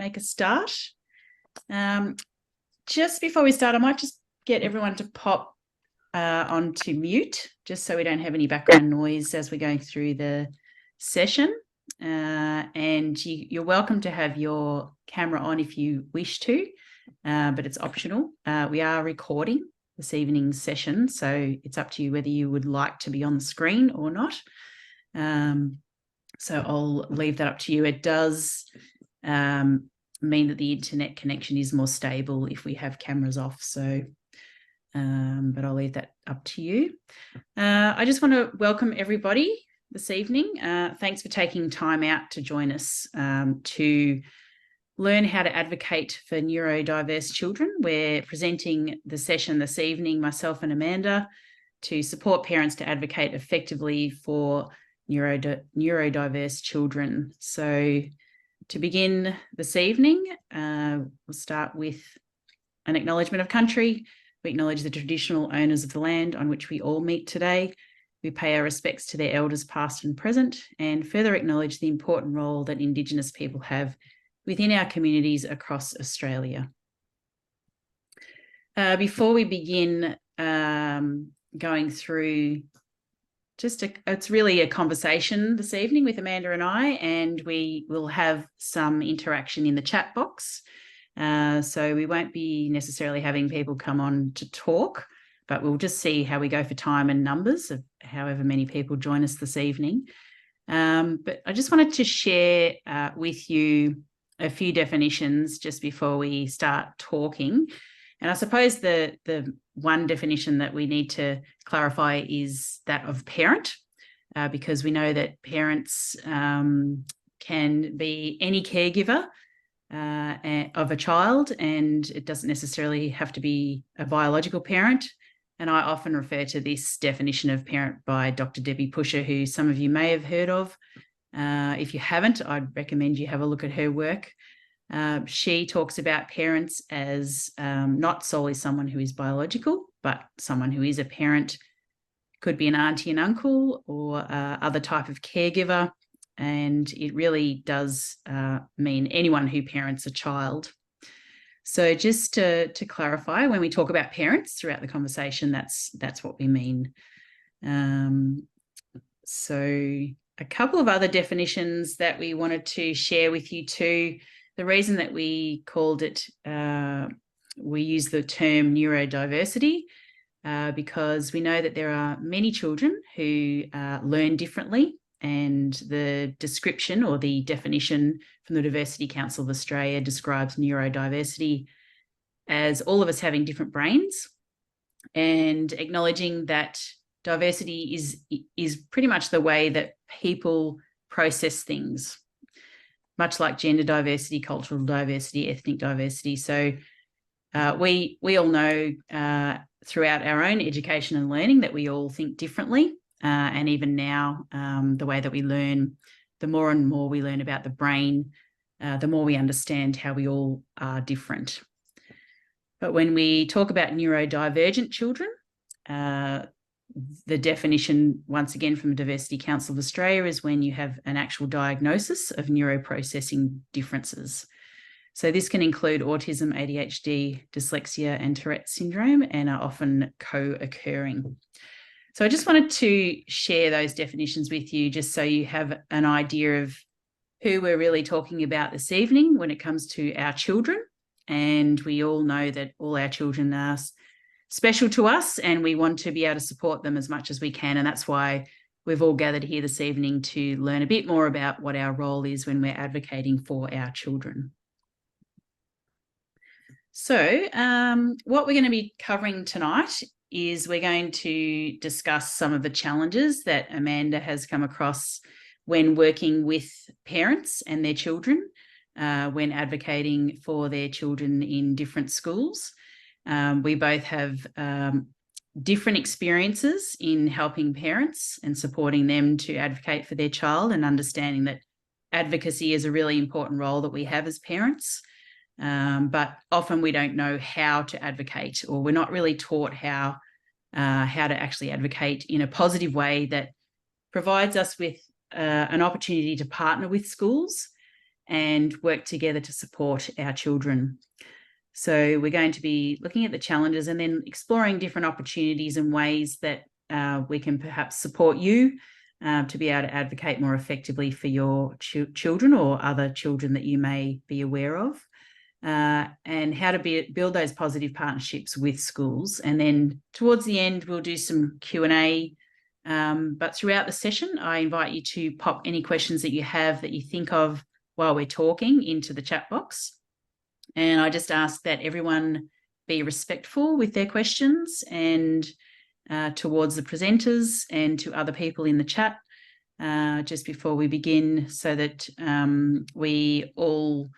make a start. Just before we start, I might just get everyone to pop onto mute, just so we don't have any background noise as we're going through the session. And you're welcome to have your camera on if you wish to, but it's optional. We are recording this evening's session, so it's up to you whether you would like to be on the screen or not. So I'll leave that up to you. It does mean that the internet connection is more stable if we have cameras off. So, but I'll leave that up to you. I just want to welcome everybody this evening. Thanks for taking time out to join us to learn how to advocate for neurodiverse children. We're presenting the session this evening, myself and Amanda, to support parents to advocate effectively for neurodiverse children. So to begin this evening, we'll start with an acknowledgement of country. We acknowledge the traditional owners of the land on which we all meet today. We pay our respects to their elders past and present, and further acknowledge the important role that Indigenous people have within our communities across Australia. Before we begin going through it's really a conversation this evening with Amanda and I, and we will have some interaction in the chat box. So we won't be necessarily having people come on to talk, but we'll just see how we go for time and numbers of however many people join us this evening. But I just wanted to share with you a few definitions just before we start talking. And I suppose the one definition that we need to clarify is that of parent, because we know that parents can be any caregiver of a child, and it doesn't necessarily have to be a biological parent. And I often refer to this definition of parent by Dr. Debbie Pusher, who some of you may have heard of. If you haven't, I'd recommend you have a look at her work. She talks about parents as not solely someone who is biological, but someone who is a parent. Could be an auntie and uncle or other type of caregiver. And it really does mean anyone who parents a child. So just to clarify, when we talk about parents throughout the conversation, that's what we mean. So a couple of other definitions that we wanted to share with you too. The reason that we called it, we use the term neurodiversity, because we know that there are many children who learn differently, and the description or the definition from the Diversity Council of Australia describes neurodiversity as all of us having different brains, and acknowledging that diversity is pretty much the way that people process things, much like gender diversity, cultural diversity, ethnic diversity. So we all know throughout our own education and learning that we all think differently. And even now, the way that we learn, the more and more we learn about the brain, the more we understand how we all are different. But when we talk about neurodivergent children, the definition, once again, from the Diversity Council of Australia, is when you have an actual diagnosis of neuroprocessing differences. So this can include autism, ADHD, dyslexia, and Tourette syndrome, and are often co-occurring. So I just wanted to share those definitions with you, just so you have an idea of who we're really talking about this evening when it comes to our children. And we all know that all our children are special to us, and we want to be able to support them as much as we can. And that's why we've all gathered here this evening to learn a bit more about what our role is when we're advocating for our children. So what we're going to be covering tonight is we're going to discuss some of the challenges that Amanda has come across when working with parents and their children, when advocating for their children in different schools. We both have different experiences in helping parents and supporting them to advocate for their child, and understanding that advocacy is a really important role that we have as parents. But often we don't know how to advocate, or we're not really taught how to actually advocate in a positive way that provides us with an opportunity to partner with schools and work together to support our children. So we're going to be looking at the challenges and then exploring different opportunities and ways that we can perhaps support you to be able to advocate more effectively for your children or other children that you may be aware of, and how to build those positive partnerships with schools. And then towards the end, we'll do some Q&A. But throughout the session, I invite you to pop any questions that you have that you think of while we're talking into the chat box. And I just ask that everyone be respectful with their questions and towards the presenters and to other people in the chat just before we begin, so that we all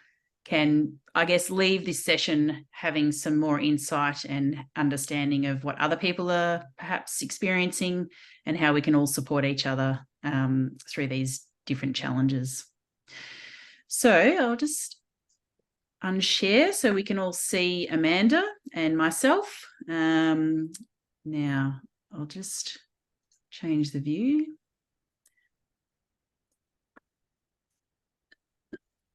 can, I guess, leave this session having some more insight and understanding of what other people are perhaps experiencing and how we can all support each other through these different challenges. So I'll just unshare so we can all see Amanda and myself. Now I'll just change the view.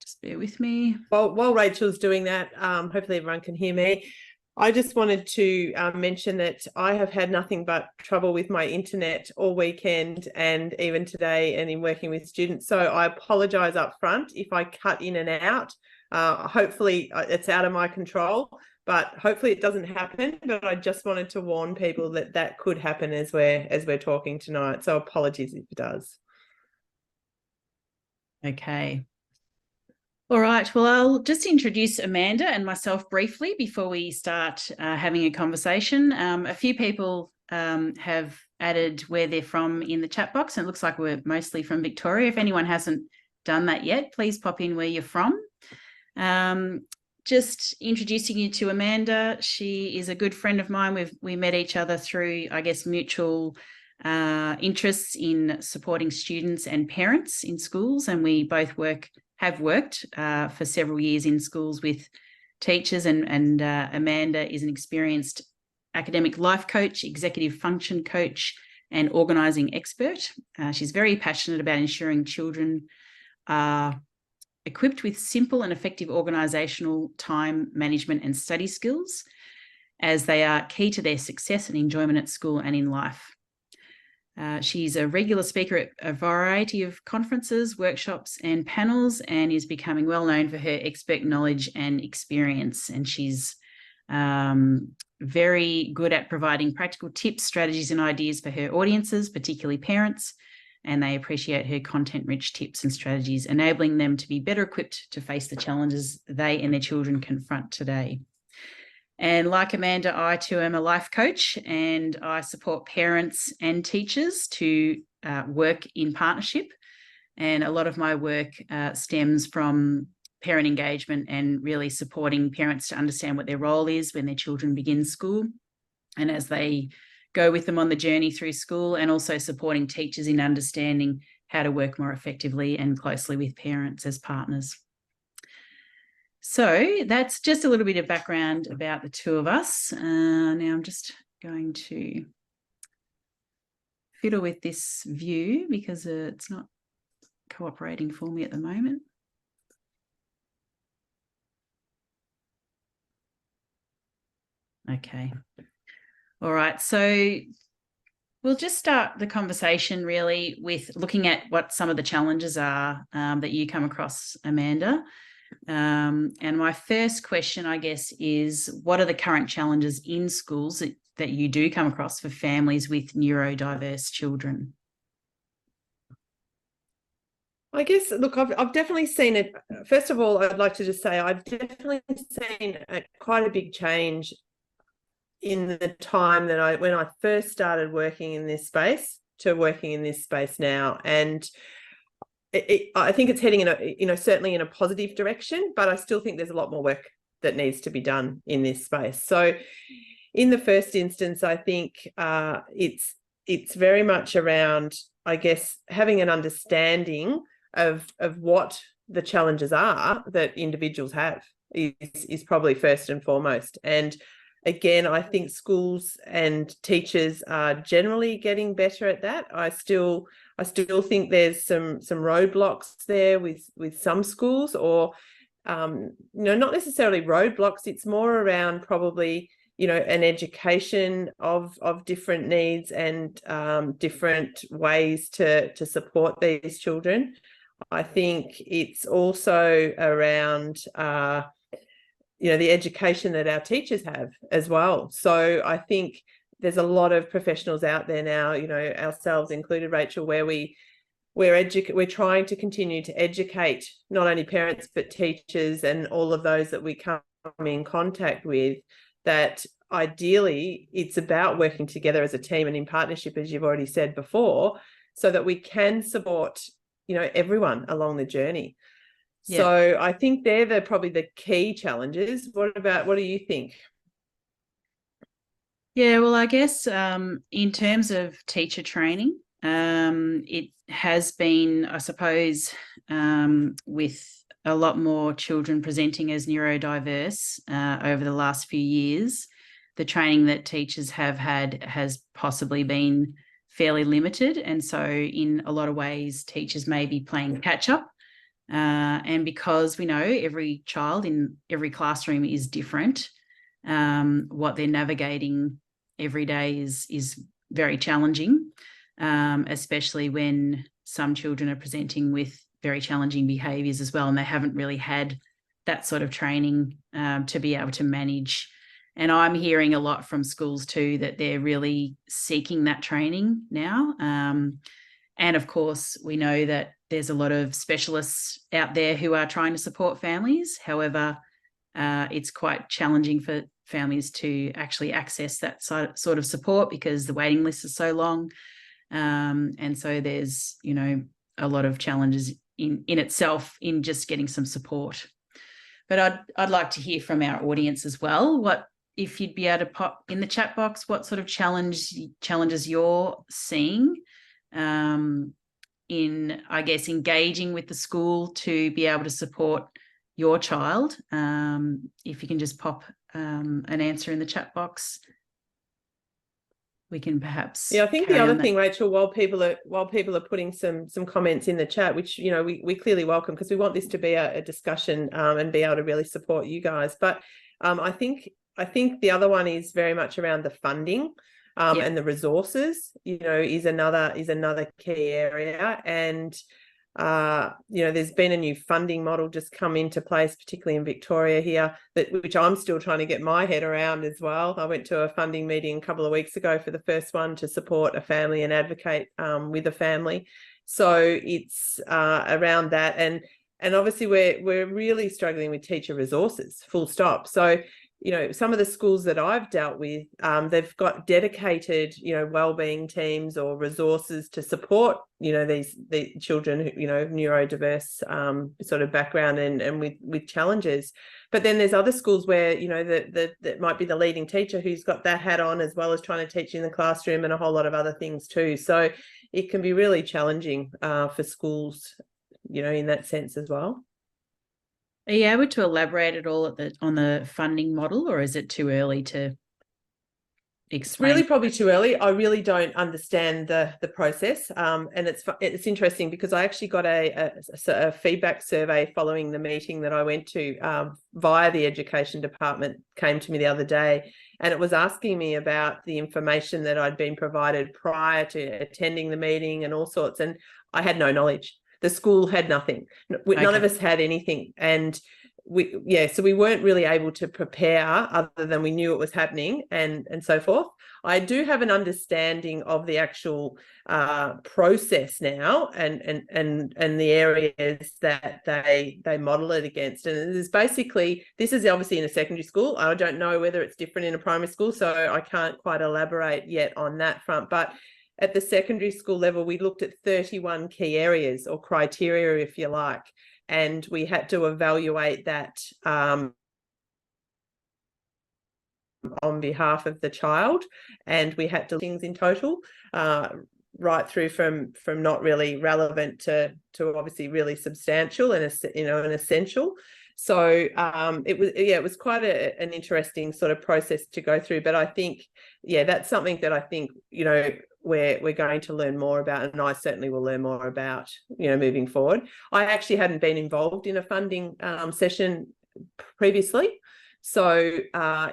Just bear with me. While Rachel's doing that, hopefully everyone can hear me. I just wanted to mention that I have had nothing but trouble with my internet all weekend and even today, and in working with students. So I apologise up front if I cut in and out. Hopefully it's out of my control, but hopefully it doesn't happen. But I just wanted to warn people that that could happen as we're talking tonight. So apologies if it does. Okay. All right, well, I'll just introduce Amanda and myself briefly before we start having a conversation. A few people have added where they're from in the chat box, and it looks like we're mostly from Victoria. If anyone hasn't done that yet, please pop in where you're from. Just introducing you to Amanda. She is a good friend of mine. We met each other through, I guess, mutual interests in supporting students and parents in schools, and we both have worked for several years in schools with teachers, and Amanda is an experienced academic life coach, executive function coach, and organising expert. She's very passionate about ensuring children are equipped with simple and effective organisational time management and study skills, as they are key to their success and enjoyment at school and in life. She's a regular speaker at a variety of conferences, workshops and panels, and is becoming well known for her expert knowledge and experience. And she's very good at providing practical tips, strategies and ideas for her audiences, particularly parents, and they appreciate her content-rich tips and strategies, enabling them to be better equipped to face the challenges they and their children confront today. And like Amanda, I too am a life coach, and I support parents and teachers to work in partnership. And a lot of my work stems from parent engagement and really supporting parents to understand what their role is when their children begin school and as they go with them on the journey through school, and also supporting teachers in understanding how to work more effectively and closely with parents as partners. So that's just a little bit of background about the two of us. Now I'm just going to fiddle with this view because it's not cooperating for me at the moment. Okay. All right. So we'll just start the conversation really with looking at what some of the challenges are that you come across, Amanda. And my first question, I guess, is what are the current challenges in schools that you do come across for families with neurodiverse children? I guess, look, I've definitely seen it. First of all, I'd like to just say I've definitely seen quite a big change in the time that when I first started working in this space to working in this space now. And I think it's heading in certainly in a positive direction, but I still think there's a lot more work that needs to be done in this space. So in the first instance, I think it's very much around, I guess, having an understanding of what the challenges are that individuals have is probably first and foremost. And again, I think schools and teachers are generally getting better at that. I still think there's some roadblocks there with some schools, or not necessarily roadblocks. It's more around probably an education of different needs and different ways to support these children. I think it's also around the education that our teachers have as well. So I think there's a lot of professionals out there now, ourselves included, Rachel, where we're trying to continue to educate not only parents but teachers and all of those that we come in contact with, that ideally it's about working together as a team and in partnership, as you've already said before, so that we can support everyone along the journey. Yeah. So I think they're probably the key challenges. What do you think? Yeah, well, I guess in terms of teacher training, it has been, I suppose, with a lot more children presenting as neurodiverse over the last few years, the training that teachers have had has possibly been fairly limited. And so in a lot of ways, teachers may be playing catch up. And because we know every child in every classroom is different, what they're navigating every day is very challenging, especially when some children are presenting with very challenging behaviours as well, and they haven't really had that sort of training to be able to manage. And I'm hearing a lot from schools too that they're really seeking that training now. And of course, we know that there's a lot of specialists out there who are trying to support families. However, it's quite challenging for families to actually access that sort of support because the waiting list is so long. And so there's, a lot of challenges in itself in just getting some support. But I'd like to hear from our audience as well. What, if you'd be able to pop in the chat box, what sort of challenges you're seeing in, I guess, engaging with the school to be able to support your child. If you can just pop an answer in the chat box, we can perhaps. Yeah, I think the other thing, Rachel, while people are putting some comments in the chat, which we clearly welcome, because we want this to be a discussion and be able to really support you guys. But I think the other one is very much around the funding and the resources. Is another key area. And there's been a new funding model just come into place, particularly in Victoria here, which I'm still trying to get my head around as well. I went to a funding meeting a couple of weeks ago for the first one to support a family and advocate with a family. So it's around that, and obviously we're really struggling with teacher resources, full stop. So some of the schools that I've dealt with, they've got dedicated, wellbeing teams or resources to support, the children, neurodiverse sort of background and with challenges. But then there's other schools where, that might be the leading teacher who's got that hat on, as well as trying to teach in the classroom and a whole lot of other things too. So it can be really challenging for schools, in that sense as well. Are you able to elaborate at all on the funding model, or is it too early to explain? It's really probably too early. I really don't understand the process, and it's interesting because I actually got a feedback survey following the meeting that I went to via the education department. Came to me the other day, and it was asking me about the information that I'd been provided prior to attending the meeting and all sorts, and I had no knowledge. The school had nothing. None of us had anything. And so we weren't really able to prepare other than we knew it was happening and so forth. I do have an understanding of the actual process now and the areas that they model it against. And this is obviously in a secondary school. I don't know whether it's different in a primary school, so I can't quite elaborate yet on that front. But at the secondary school level, we looked at 31 key areas or criteria, if you like, and we had to evaluate that on behalf of the child, and we had to things in total, right through from not really relevant to obviously really substantial and an essential. So it was quite an interesting sort of process to go through. But I think, that's something that I think, we're going to learn more about, and I certainly will learn more about, moving forward. I actually hadn't been involved in a funding session previously, so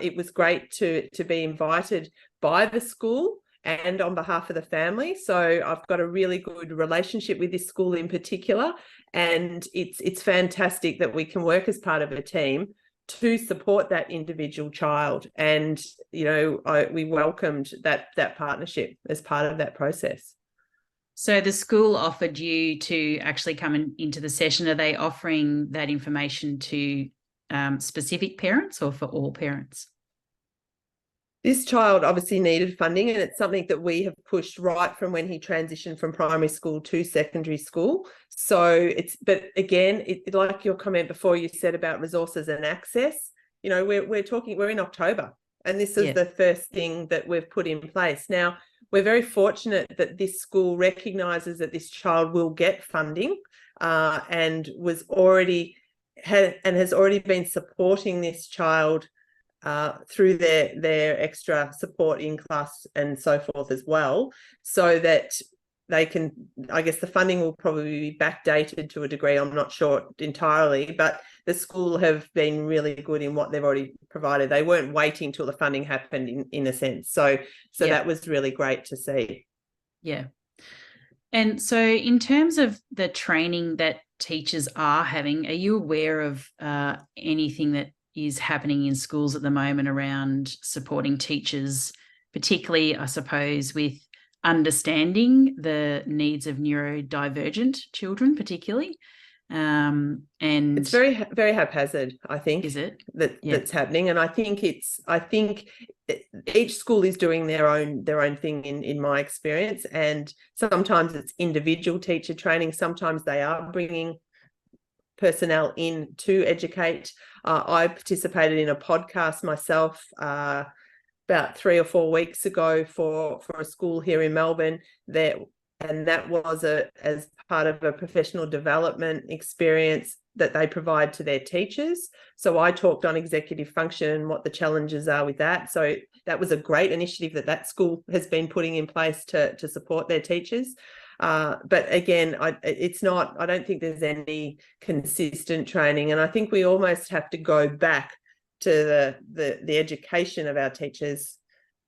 it was great to be invited by the school and on behalf of the family. So I've got a really good relationship with this school in particular, and it's fantastic that we can work as part of a team to support that individual child. And we welcomed that partnership as part of that process. So the school offered you to actually come into the session. Are they offering that information to specific parents or for all parents? This child obviously needed funding, and it's something that we have pushed right from when he transitioned from primary school to secondary school. So but again, like your comment before you said about resources and access, we're in October, and this is the first thing that we've put in place. Now, we're very fortunate that this school recognises that this child will get funding, and has already been supporting this child through their extra support in class and so forth as well, so that they can, I guess the funding will probably be backdated to a degree, I'm not sure entirely, but the school have been really good in what they've already provided. They weren't waiting till the funding happened in a sense. So that was really great to see. Yeah. And so in terms of the training that teachers are having, are you aware of anything that is happening in schools at the moment around supporting teachers, particularly, I suppose, with understanding the needs of neurodivergent children, particularly? And it's very, very haphazard, I think. Is it? That's happening. And I think each school is doing their own thing in my experience. And sometimes it's individual teacher training. Sometimes they are bringing personnel in to educate. I participated in a podcast myself about 3 or 4 weeks ago for a school here in Melbourne, and that was as part of a professional development experience that they provide to their teachers. So I talked on executive function and what the challenges are with that. So that was a great initiative that school has been putting in place to support their teachers. But again, I don't think there's any consistent training, and I think we almost have to go back to the education of our teachers,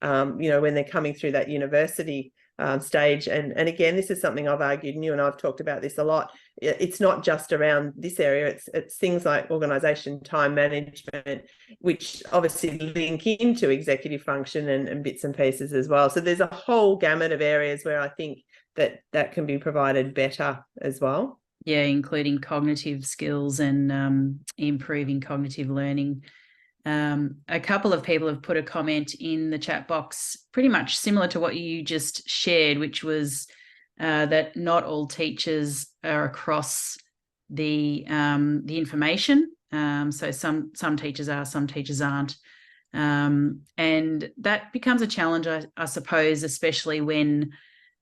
when they're coming through that university stage. And again, this is something I've argued, and you and I've talked about this a lot. It's not just around this area, it's things like organisation, time management, which obviously link into executive function and bits and pieces as well. So there's a whole gamut of areas where I think that can be provided better as well. Yeah, including cognitive skills and improving cognitive learning. A couple of people have put a comment in the chat box pretty much similar to what you just shared, which was that not all teachers are across the information. So some teachers are, some teachers aren't. And that becomes a challenge, I suppose, especially when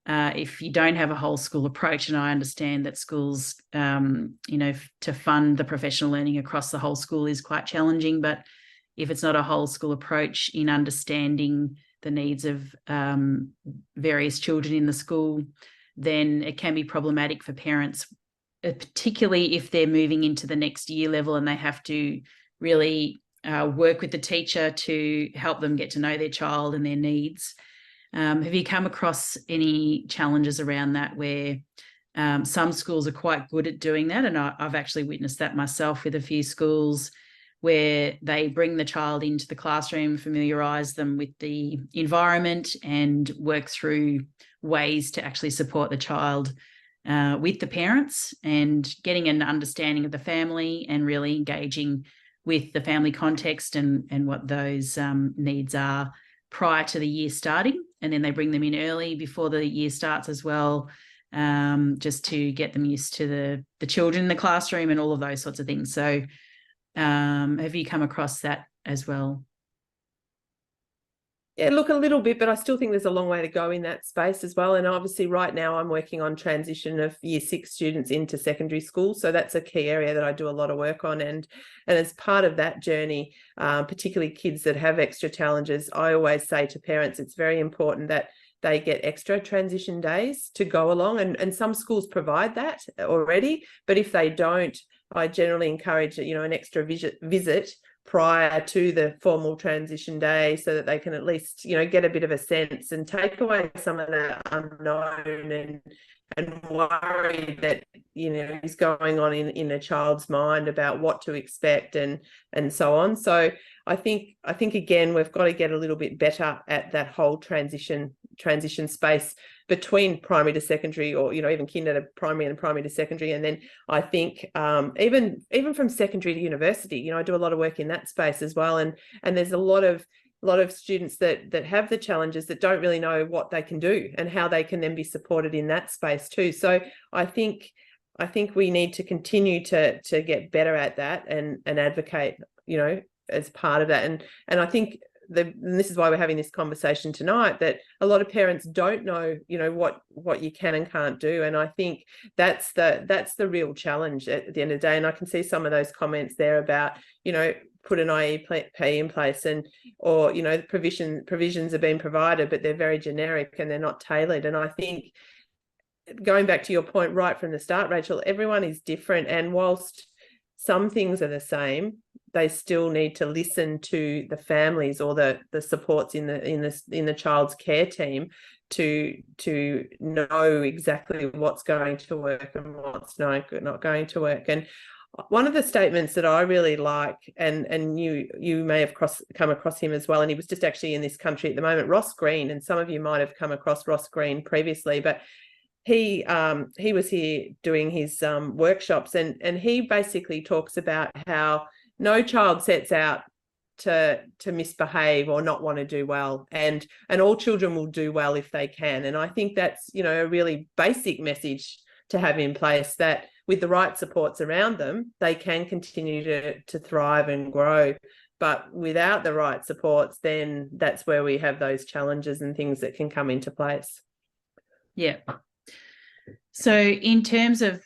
if you don't have a whole school approach. And I understand that schools, to fund the professional learning across the whole school is quite challenging, but if it's not a whole school approach in understanding the needs of various children in the school, then it can be problematic for parents, particularly if they're moving into the next year level and they have to really work with the teacher to help them get to know their child and their needs. Have you come across any challenges around that where some schools are quite good at doing that? And I've actually witnessed that myself with a few schools where they bring the child into the classroom, familiarise them with the environment and work through ways to actually support the child with the parents and getting an understanding of the family and really engaging with the family context and what those needs are prior to the year starting. And then they bring them in early before the year starts as well, just to get them used to the children in the classroom and all of those sorts of things. So have you come across that as well? Yeah, look, a little bit, but I still think there's a long way to go in that space as well. And obviously right now I'm working on transition of year 6 students into secondary school. So that's a key area that I do a lot of work on. And as part of that journey, particularly kids that have extra challenges, I always say to parents, it's very important that they get extra transition days to go along, and some schools provide that already, but if they don't, I generally encourage, an extra visit prior to the formal transition day, so that they can at least, get a bit of a sense and take away some of that unknown and worry that, is going on in a child's mind about what to expect and so on. So I think again, we've got to get a little bit better at that whole transition space between primary to secondary, or even kinder to primary and primary to secondary. And then I think even from secondary to university, I do a lot of work in that space as well, and there's a lot of students that have the challenges that don't really know what they can do and how they can then be supported in that space too. So I think we need to continue to get better at that and advocate, as part of that. And I think and this is why we're having this conversation tonight, that a lot of parents don't know, what you can and can't do. And I think that's the real challenge at the end of the day. And I can see some of those comments there about, put an IEP in place, or provisions are being provided, but they're very generic and they're not tailored. And I think, going back to your point right from the start, Rachel, everyone is different, and whilst some things are the same, they still need to listen to the families or the supports in the child's care team to know exactly what's going to work and what's not going to work. And one of the statements that I really like, and you may have come across him as well, and he was just actually in this country at the moment, Ross Green, and some of you might have come across Ross Green previously, but he was here doing his workshops, and he basically talks about how no child sets out to misbehave or not want to do well, and all children will do well if they can. And I think that's, a really basic message to have in place, that with the right supports around them, they can continue to thrive and grow. But without the right supports, then that's where we have those challenges and things that can come into place. Yeah. So in terms of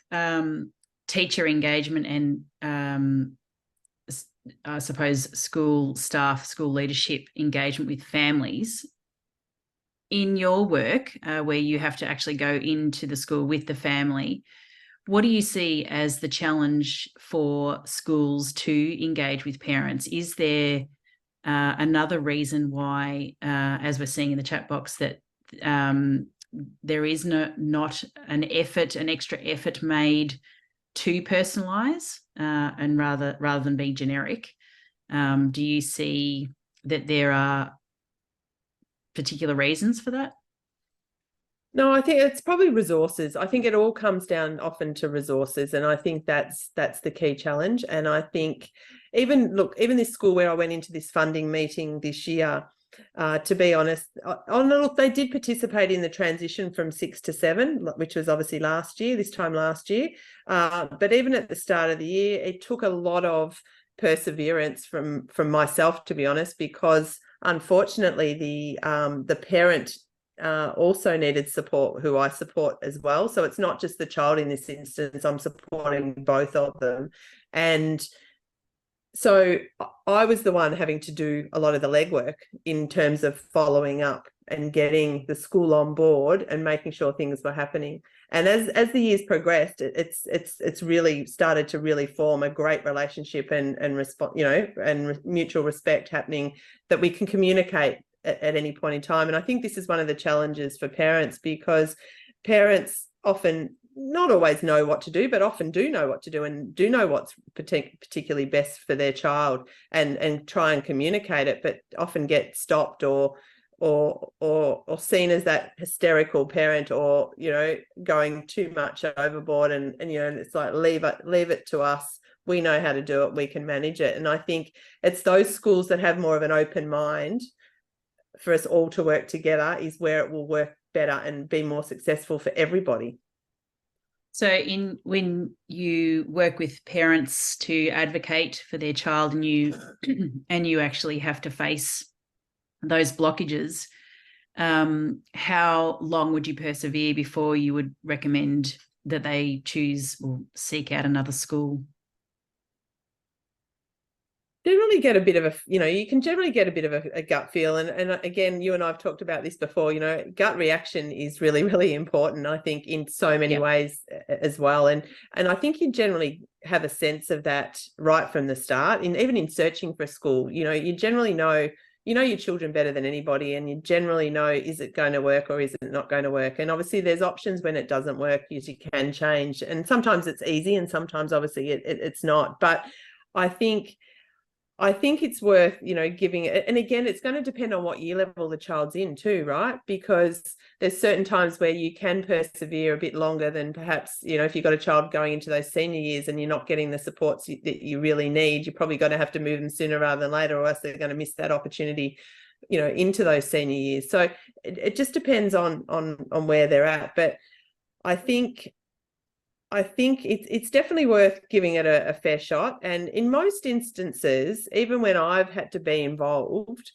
teacher engagement and I suppose school staff, school leadership engagement with families, in your work where you have to actually go into the school with the family, what do you see as the challenge for schools to engage with parents? Is there another reason why, as we're seeing in the chat box, that there is not an extra effort made to personalise and rather than be generic? Do you see that there are particular reasons for that? No, I think it's probably resources. I think it all comes down often to resources, and I think that's the key challenge. And I think even this school where I went into this funding meeting this year, to be honest, they did participate in the transition from 6 to 7, which was obviously this time last year. But even at the start of the year, it took a lot of perseverance from myself, to be honest, because unfortunately the parent also needed support, who I support as well. So it's not just the child in this instance, I'm supporting both of them. And so I was the one having to do a lot of the legwork in terms of following up and getting the school on board and making sure things were happening. And as the years progressed, it's really started to really form a great relationship and mutual respect happening, that we can communicate at any point in time. And I think this is one of the challenges for parents, because parents often not always know what to do, but often do know what to do and do know what's particularly best for their child, and try and communicate it, but often get stopped or seen as that hysterical parent, or going too much overboard, and it's like, leave it to us, we know how to do it, we can manage it. And I think it's those schools that have more of an open mind for us all to work together is where it will work better and be more successful for everybody. So when you work with parents to advocate for their child, and you actually have to face those blockages, how long would you persevere before you would recommend that they choose or seek out another school? generally get a bit of a, you can generally get a bit of a gut feel. And again, you and I've talked about this before, gut reaction is really, really important, I think, in so many ways as well. And I think you generally have a sense of that right from the start. Even in searching for a school, you generally know, your children better than anybody, and you generally know, is it going to work or is it not going to work? And obviously there's options when it doesn't work, you can change. And sometimes it's easy and sometimes obviously it's not. But I think it's worth, giving it. And again, it's going to depend on what year level the child's in too, right? Because there's certain times where you can persevere a bit longer than perhaps, if you've got a child going into those senior years and you're not getting the supports that you really need, you're probably going to have to move them sooner rather than later, or else they're going to miss that opportunity, into those senior years. So it just depends on where they're at. But I think it's definitely worth giving it a fair shot. And in most instances, even when I've had to be involved,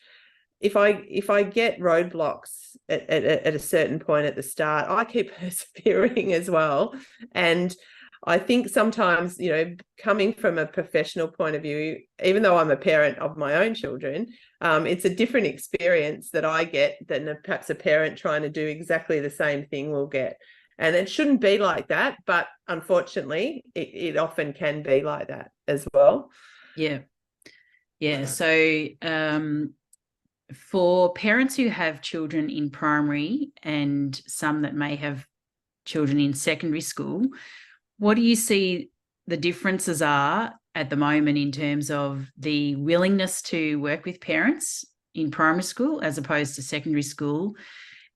if I get roadblocks at a certain point at the start, I keep persevering as well. And I think sometimes, coming from a professional point of view, even though I'm a parent of my own children, it's a different experience that I get than perhaps a parent trying to do exactly the same thing will get. And it shouldn't be like that, but unfortunately, it often can be like that as well. Yeah. So for parents who have children in primary and some that may have children in secondary school, what do you see the differences are at the moment in terms of the willingness to work with parents in primary school as opposed to secondary school?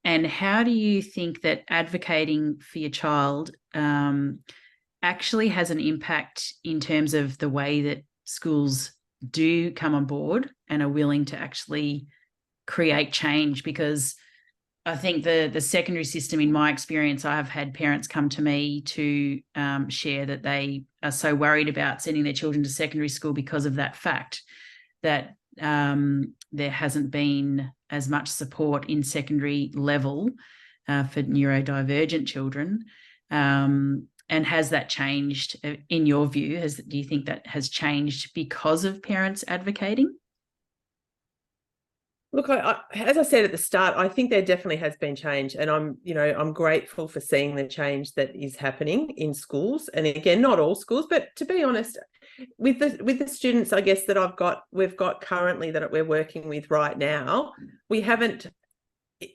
And how do you think that advocating for your child actually has an impact in terms of the way that schools do come on board and are willing to actually create change? Because I think the secondary system, in my experience, I have had parents come to me to share that they are so worried about sending their children to secondary school because of that fact, that there hasn't been as much support in secondary level for neurodivergent children. And has that changed in your view? Do you think that has changed because of parents advocating? Look, as I said at the start, I think there definitely has been change, and I'm grateful for seeing the change that is happening in schools. And again, not all schools, but to be honest, with the students, I guess, that we've got currently that we're working with right now, we haven't,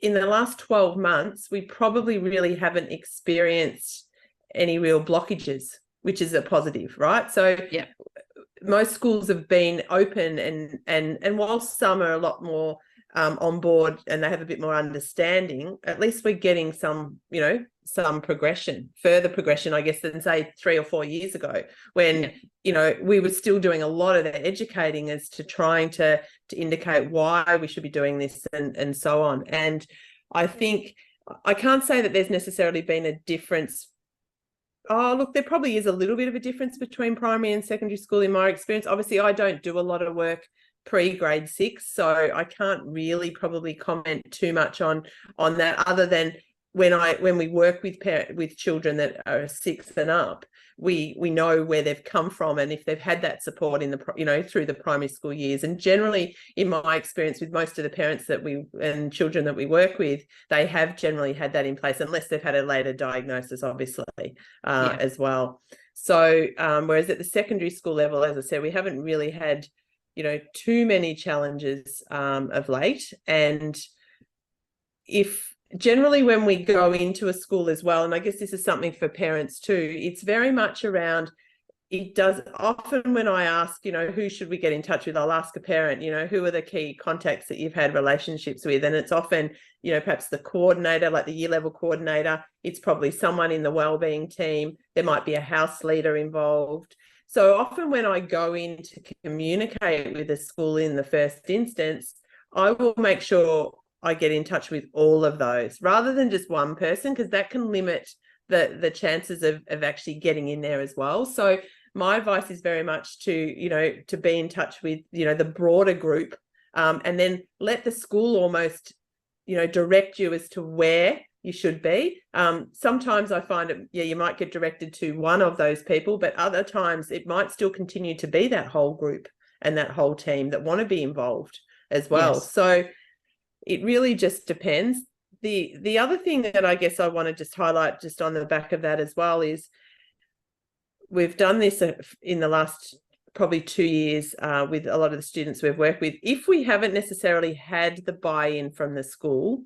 in the last 12 months, we probably really haven't experienced any real blockages, which is a positive, right? So yeah. Most schools have been open, and whilst some are a lot more on board and they have a bit more understanding, at least we're getting some further progression, I guess, than say 3 or 4 years ago, when we were still doing a lot of the educating as to trying to indicate why we should be doing this and so on. And I think I can't say that there's necessarily been a difference. Oh, look, there probably is a little bit of a difference between primary and secondary school in my experience. Obviously, I don't do a lot of work pre-grade 6, so I can't really probably comment too much on that, other than when we work with children that are 6 and up, we know where they've come from and if they've had that support in the through the primary school years. And generally, in my experience, with most of the parents and children that we work with, they have generally had that in place, unless they've had a later diagnosis, obviously, as well. So whereas at the secondary school level, as I said, we haven't really had too many challenges of late. And generally when we go into a school as well, and I guess this is something for parents too, it's very much around, it does often when I ask, who should we get in touch with, I'll ask a parent, who are the key contacts that you've had relationships with? And it's often, perhaps the coordinator, like the year level coordinator. It's probably someone in the wellbeing team. There might be a house leader involved. So often when I go in to communicate with a school in the first instance, I will make sure I get in touch with all of those rather than just one person, because that can limit the chances of actually getting in there as well. So my advice is very much to be in touch with, the broader group, and then let the school almost, direct you as to where you should be. Sometimes I find you might get directed to one of those people, but other times it might still continue to be that whole group and that whole team that want to be involved as well. Yes. So it really just depends. The other thing that I guess I want to just highlight just on the back of that as well is we've done this in the last probably 2 years with a lot of the students we've worked with. If we haven't necessarily had the buy-in from the school,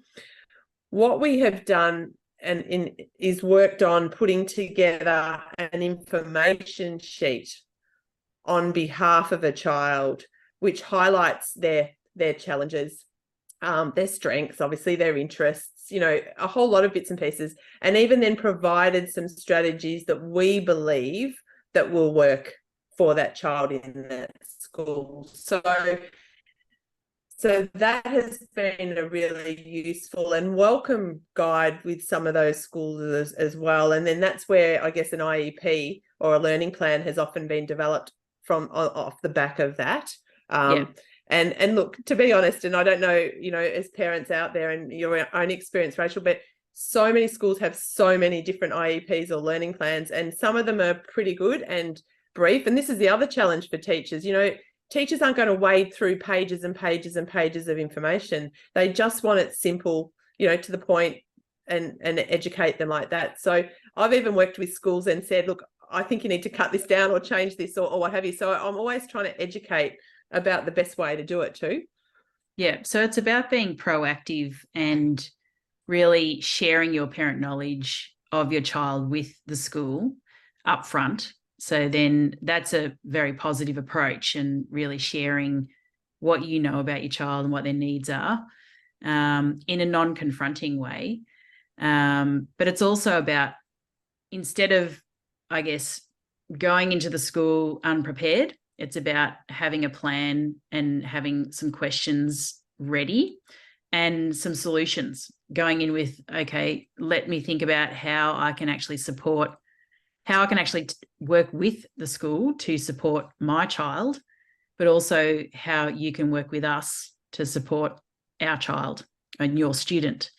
what we have done is worked on putting together an information sheet on behalf of a child, which highlights their challenges, their strengths, obviously their interests, a whole lot of bits and pieces, and even then provided some strategies that we believe that will work for that child in that school. So that has been a really useful and welcome guide with some of those schools as well. And then that's where I guess an IEP or a learning plan has often been developed from off the back of that. And look, to be honest, and I don't know, as parents out there and your own experience, Rachel, but so many schools have so many different IEPs or learning plans, and some of them are pretty good and brief. And this is the other challenge for teachers. Teachers aren't going to wade through pages and pages and pages of information. They just want it simple, to the point, and educate them like that. So I've even worked with schools and said, look, I think you need to cut this down or change this or what have you. So I'm always trying to educate about the best way to do it too. Yeah. So it's about being proactive and really sharing your parent knowledge of your child with the school up front. So then that's a very positive approach, and really sharing what you know about your child and what their needs are in a non-confronting way. But it's also about, instead of, I guess, going into the school unprepared, it's about having a plan and having some questions ready and some solutions. Going in with, okay, let me think about how I can actually work with the school to support my child, but also how you can work with us to support our child and your student.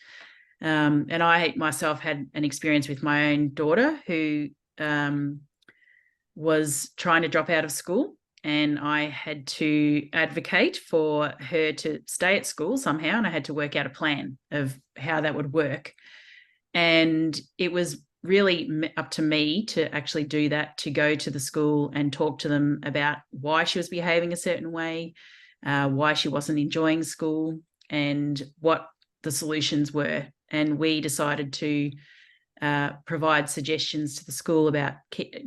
And I myself had an experience with my own daughter who was trying to drop out of school, and I had to advocate for her to stay at school somehow, and I had to work out a plan of how that would work. And it was really up to me to actually do that, to go to the school and talk to them about why she was behaving a certain way, why she wasn't enjoying school, and what the solutions were. And we decided to provide suggestions to the school about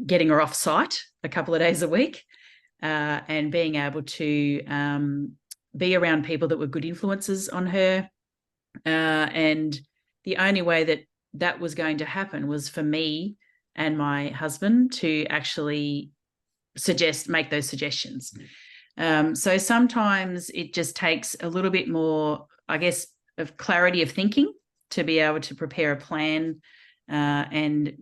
getting her off site a couple of days a week, and being able to be around people that were good influences on her. And the only way that was going to happen was for me and my husband to actually make those suggestions. So sometimes it just takes a little bit more, I guess, of clarity of thinking to be able to prepare a plan and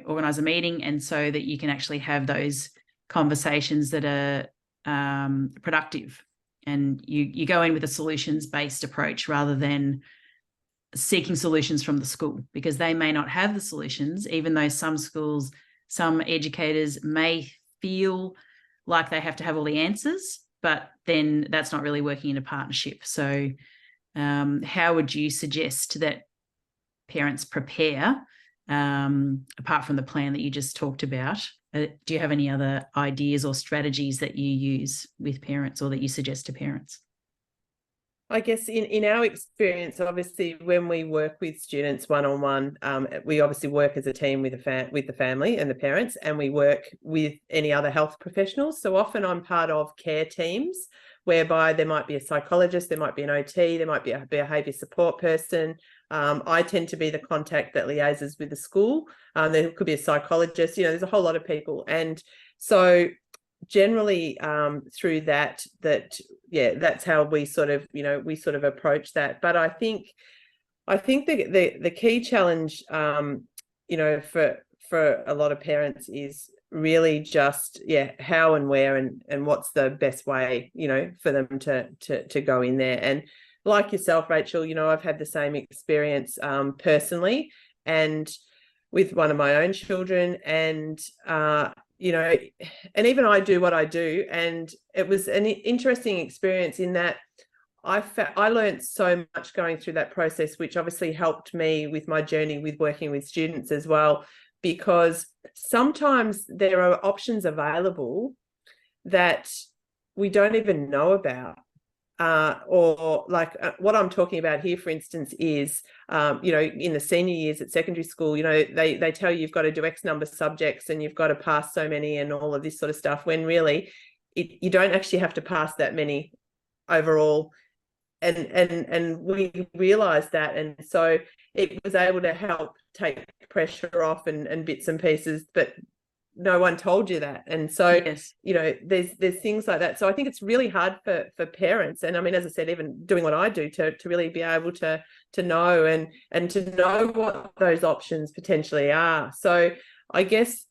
organize a meeting, and so that you can actually have those conversations that are productive, and you go in with a solutions-based approach rather than seeking solutions from the school, because they may not have the solutions, even though some educators may feel like they have to have all the answers, but then that's not really working in a partnership. So how would you suggest that parents prepare, apart from the plan that you just talked about? Do you have any other ideas or strategies that you use with parents, or that you suggest to parents? I guess in our experience, obviously, when we work with students one-on-one, we obviously work as a team with the family and the parents, and we work with any other health professionals. So often I'm part of care teams, whereby there might be a psychologist, there might be an OT, there might be a behaviour support person. I tend to be the contact that liaises with the school. There could be a psychologist, there's a whole lot of people. And so generally through that's how we sort of approach that. But I think the key challenge for a lot of parents is really just how and where and what's the best way for them to go in there. And like yourself, Rachel, I've had the same experience personally, and with one of my own children, and you know, and even I do what I do, and it was an interesting experience in that I learned so much going through that process, which obviously helped me with my journey with working with students as well, because sometimes there are options available that we don't even know about. Or like what I'm talking about here, for instance, is, you know, in the senior years at secondary school, you know, they tell you you've got to do X number of subjects and you've got to pass so many and all of this sort of stuff, when really you don't actually have to pass that many overall. And we realized that. And so it was able to help take pressure off and bits and pieces, but no one told you that. And so, Yes. you know, there's things like that. So I think it's really hard for parents. And I mean, as I said, even doing what I do, to really be able to know and to know what those options potentially are. So I guess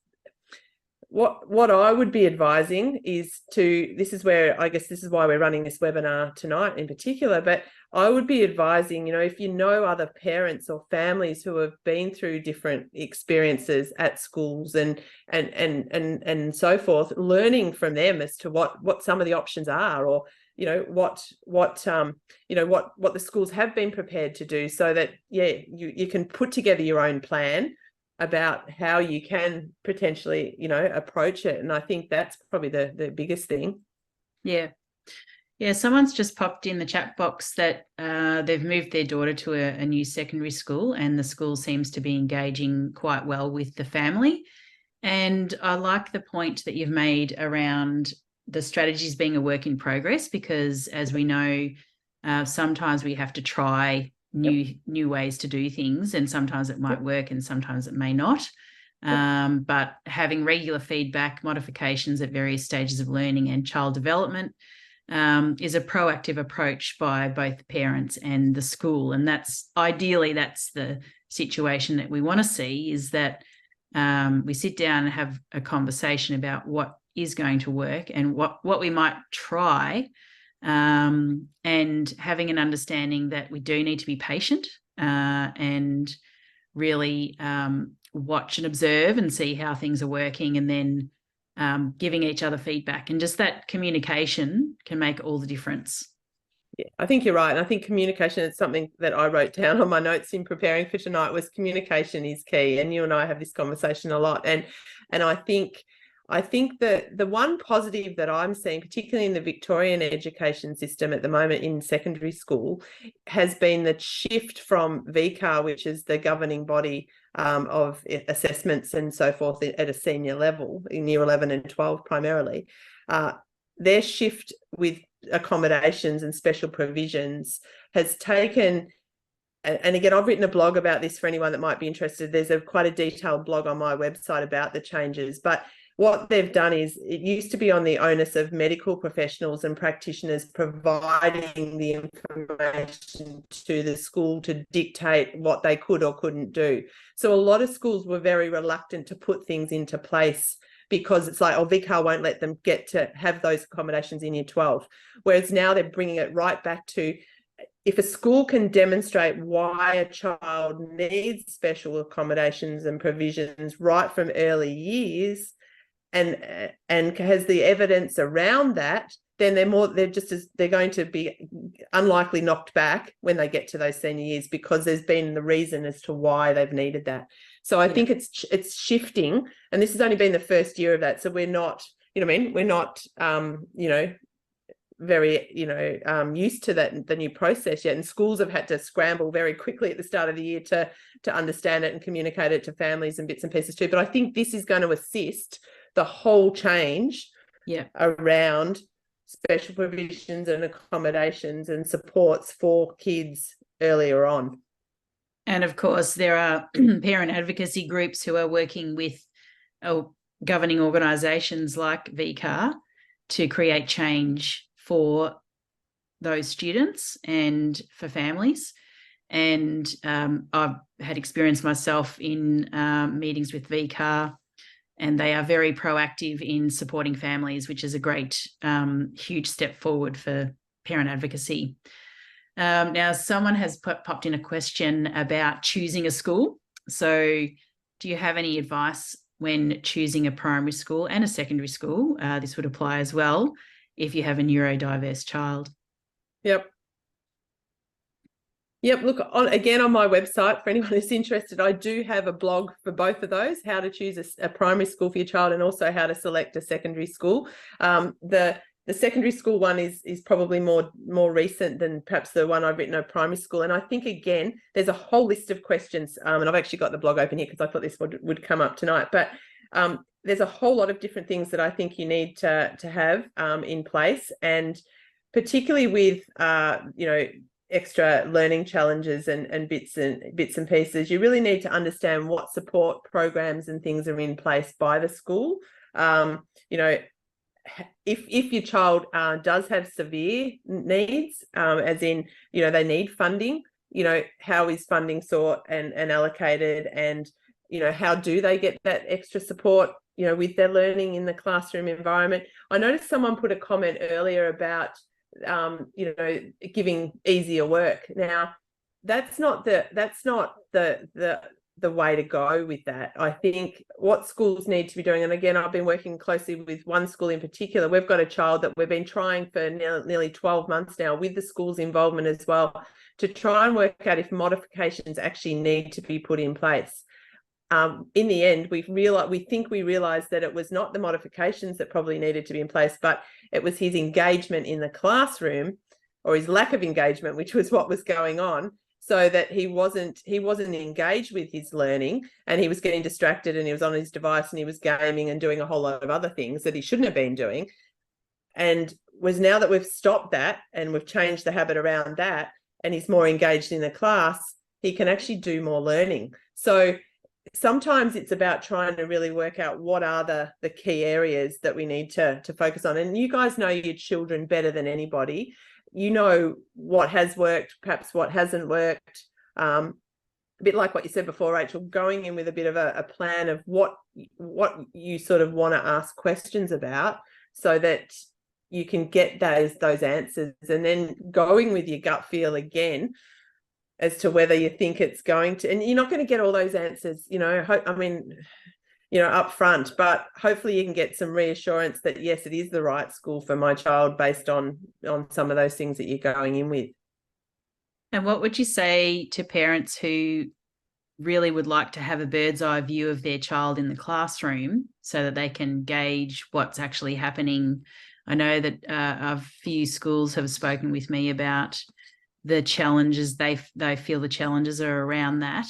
what I would be advising is this is where, I guess this is why we're running this webinar tonight in particular, but I would be advising, you know, if you know other parents or families who have been through different experiences at schools and so forth, learning from them as to what some of the options are, or, you know, what the schools have been prepared to do, so that, yeah, you can put together your own plan about how you can potentially, you know, approach it. And I think that's probably the biggest thing. Yeah. Yeah, someone's just popped in the chat box that they've moved their daughter to a new secondary school, and the school seems to be engaging quite well with the family. And I like the point that you've made around the strategies being a work in progress, because as we know, sometimes we have to try new ways to do things, and sometimes it might work and sometimes it may not. But having regular feedback, modifications at various stages of learning and child development is a proactive approach by both the parents and the school. And that's the situation that we want to see, is that we sit down and have a conversation about what is going to work and what we might try, and having an understanding that we do need to be patient and really watch and observe and see how things are working, and then giving each other feedback. And just that communication can make all the difference. Yeah, I think you're right. And I think communication is something that I wrote down on my notes in preparing for tonight, was communication is key. And you and I have this conversation a lot. And I think that the one positive that I'm seeing, particularly in the Victorian education system at the moment in secondary school, has been the shift from VCAR, which is the governing body of assessments and so forth at a senior level in year 11 and 12 primarily. Their shift with accommodations and special provisions has taken, and again, I've written a blog about this for anyone that might be interested. There's quite a detailed blog on my website about the changes. But what they've done is, it used to be on the onus of medical professionals and practitioners providing the information to the school to dictate what they could or couldn't do. So a lot of schools were very reluctant to put things into place, because it's like, oh, VCAR won't let them get to have those accommodations in year 12. Whereas now they're bringing it right back to, if a school can demonstrate why a child needs special accommodations and provisions right from early years, and has the evidence around that, then they're going to be unlikely knocked back when they get to those senior years, because there's been the reason as to why they've needed that. So I think it's shifting, and this has only been the first year of that. So we're not, you know what I mean? We're not, you know, very, you know, used to that, the new process yet. And schools have had to scramble very quickly at the start of the year to understand it and communicate it to families and bits and pieces too. But I think this is going to assist the whole change around special provisions and accommodations and supports for kids earlier on. And of course, there are parent advocacy groups who are working with governing organisations like VCAR to create change for those students and for families. And I've had experience myself in meetings with VCAR, and they are very proactive in supporting families, which is a great, huge step forward for parent advocacy. Now, someone has popped in a question about choosing a school. So do you have any advice when choosing a primary school and a secondary school. This would apply as well if you have a neurodiverse child. Yep. Yep. Look, again, on my website, for anyone who's interested, I do have a blog for both of those, how to choose a primary school for your child and also how to select a secondary school. The secondary school one is probably more recent than perhaps the one I've written on primary school. And I think, again, there's a whole list of questions. And I've actually got the blog open here because I thought this would come up tonight. But there's a whole lot of different things that I think you need to have in place. And particularly with, extra learning challenges and bits and pieces, you really need to understand what support programs and things are in place by the school. If your child does have severe needs, as in, they need funding, how is funding sought and allocated, and, how do they get that extra support, with their learning in the classroom environment. I noticed someone put a comment earlier about, giving easier work. Now, that's not the way to go with that. I think what schools need to be doing, and again, I've been working closely with one school in particular. We've got a child that we've been trying for nearly 12 months now, with the school's involvement as well, to try and work out if modifications actually need to be put in place. In the end, we realized that it was not the modifications that probably needed to be in place, but it was his engagement in the classroom, or his lack of engagement, which was what was going on, so that he wasn't engaged with his learning, and he was getting distracted, and he was on his device, and he was gaming and doing a whole lot of other things that he shouldn't have been doing. And was now that we've stopped that and we've changed the habit around that, and he's more engaged in the class, he can actually do more learning. So sometimes it's about trying to really work out what are the key areas that we need to focus on. And you guys know your children better than anybody. You know what has worked, perhaps what hasn't worked. A bit like what you said before, Rachel, going in with a bit of a plan of what you sort of want to ask questions about, so that you can get those answers, and then going with your gut feel again as to whether you think it's going to, and you're not going to get all those answers, up front, but hopefully you can get some reassurance that, yes, it is the right school for my child based on some of those things that you're going in with. And what would you say to parents who really would like to have a bird's eye view of their child in the classroom so that they can gauge what's actually happening? I know that a few schools have spoken with me about the challenges they feel the challenges are around that,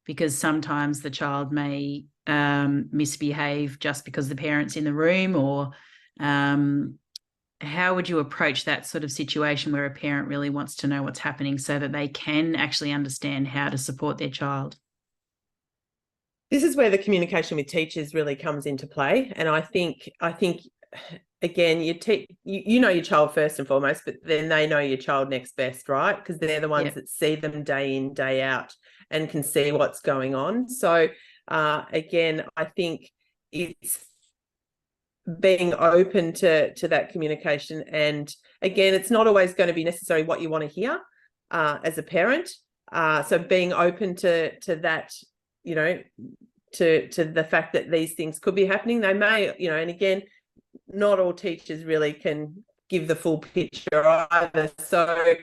because sometimes the child may misbehave just because the parent's in the room, or how would you approach that sort of situation where a parent really wants to know what's happening so that they can actually understand how to support their child? This is where the communication with teachers really comes into play. And I think again, you know your child first and foremost, but then they know your child next best, right? Because they're the ones that see them day in, day out, and can see what's going on. So again, I think it's being open to that communication. And again, it's not always going to be necessarily what you want to hear as a parent. So being open to that, to the fact that these things could be happening. They may, and again, not all teachers really can give the full picture either. So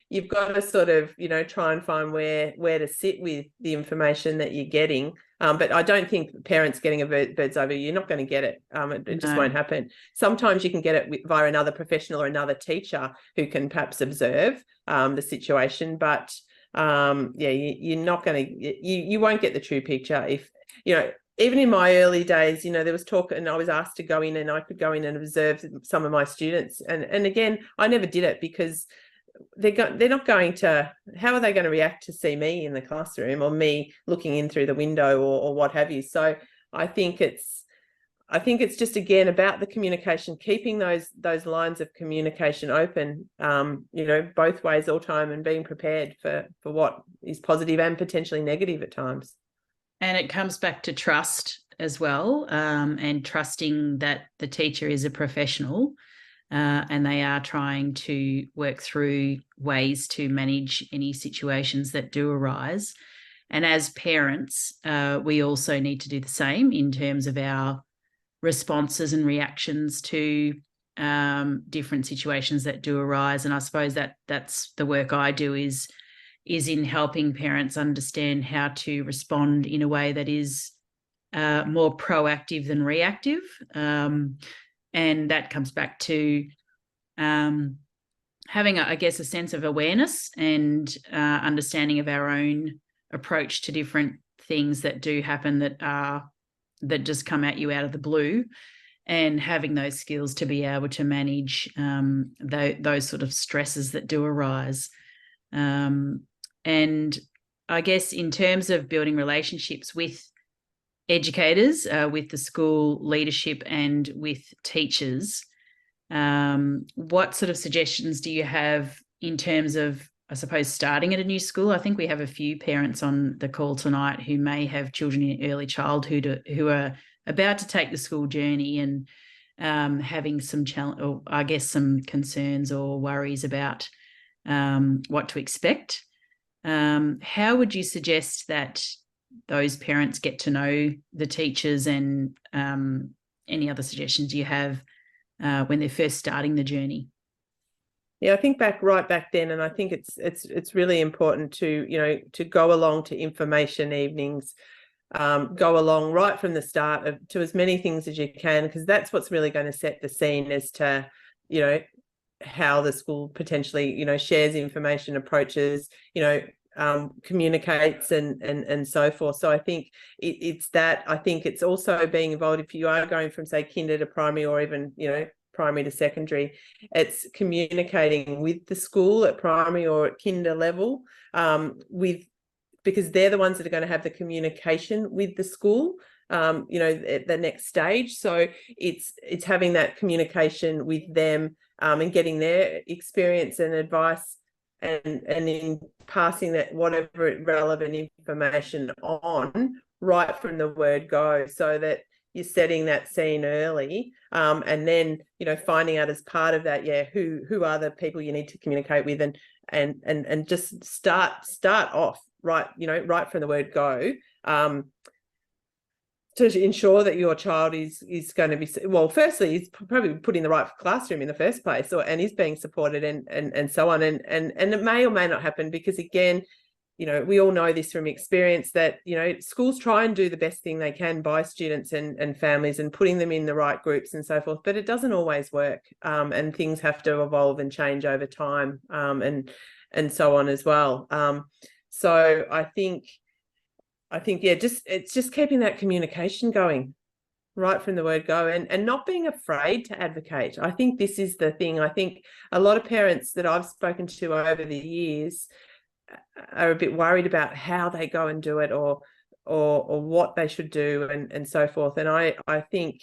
you've got to sort of, try and find where to sit with the information that you're getting. But I don't think parents getting a bird's eye view, you're not going to get it. It just won't happen. Sometimes you can get it via another professional or another teacher who can perhaps observe the situation. But you're not going to, you won't get the true picture if, even in my early days, there was talk, and I was asked to go in, and I could go in and observe some of my students. And again, I never did it because they're not going to, how are they going to react to see me in the classroom, or me looking in through the window, or what have you? So I think it's just, again, about the communication, keeping those lines of communication open, both ways all time, and being prepared for what is positive and potentially negative at times. And it comes back to trust as well, and trusting that the teacher is a professional, and they are trying to work through ways to manage any situations that do arise. And as parents, we also need to do the same in terms of our responses and reactions to different situations that do arise. And I suppose that's the work I do is in helping parents understand how to respond in a way that is more proactive than reactive. And that comes back to having, I guess, a sense of awareness and understanding of our own approach to different things that do happen that just come at you out of the blue, and having those skills to be able to manage those sort of stresses that do arise. And I guess in terms of building relationships with educators, with the school leadership and with teachers, what sort of suggestions do you have in terms of, I suppose, starting at a new school? I think we have a few parents on the call tonight who may have children in early childhood who are about to take the school journey and having some challenge, or I guess some concerns or worries about what to expect. How would you suggest that those parents get to know the teachers, and any other suggestions you have when they're first starting the journey? Yeah, I think right back then, and I think it's really important to go along to information evenings, go along right from the start to as many things as you can, because that's what's really going to set the scene as to how the school potentially shares information, approaches, communicates and so forth. So I think it's that. I think it's also being involved if you are going from, say, kinder to primary, or even primary to secondary. It's communicating with the school at primary or at kinder level, because they're the ones that are going to have the communication with the school at the next stage. So it's having that communication with them, and getting their experience and advice, and in passing that whatever relevant information on right from the word go, so that you're setting that scene early, and then finding out as part of that, who are the people you need to communicate with, and just start off right from the word go, to ensure that your child is going to be, well, firstly, is probably put in the right classroom in the first place, and is being supported, and so on, and it may or may not happen, because again, we all know this from experience, that schools try and do the best thing they can by students and families, and putting them in the right groups and so forth, but it doesn't always work, and things have to evolve and change over time, and so on as well. So I think it's just keeping that communication going right from the word go, and not being afraid to advocate. I think this is the thing. I think a lot of parents that I've spoken to over the years are a bit worried about how they go and do it, or what they should do, and so forth. And I think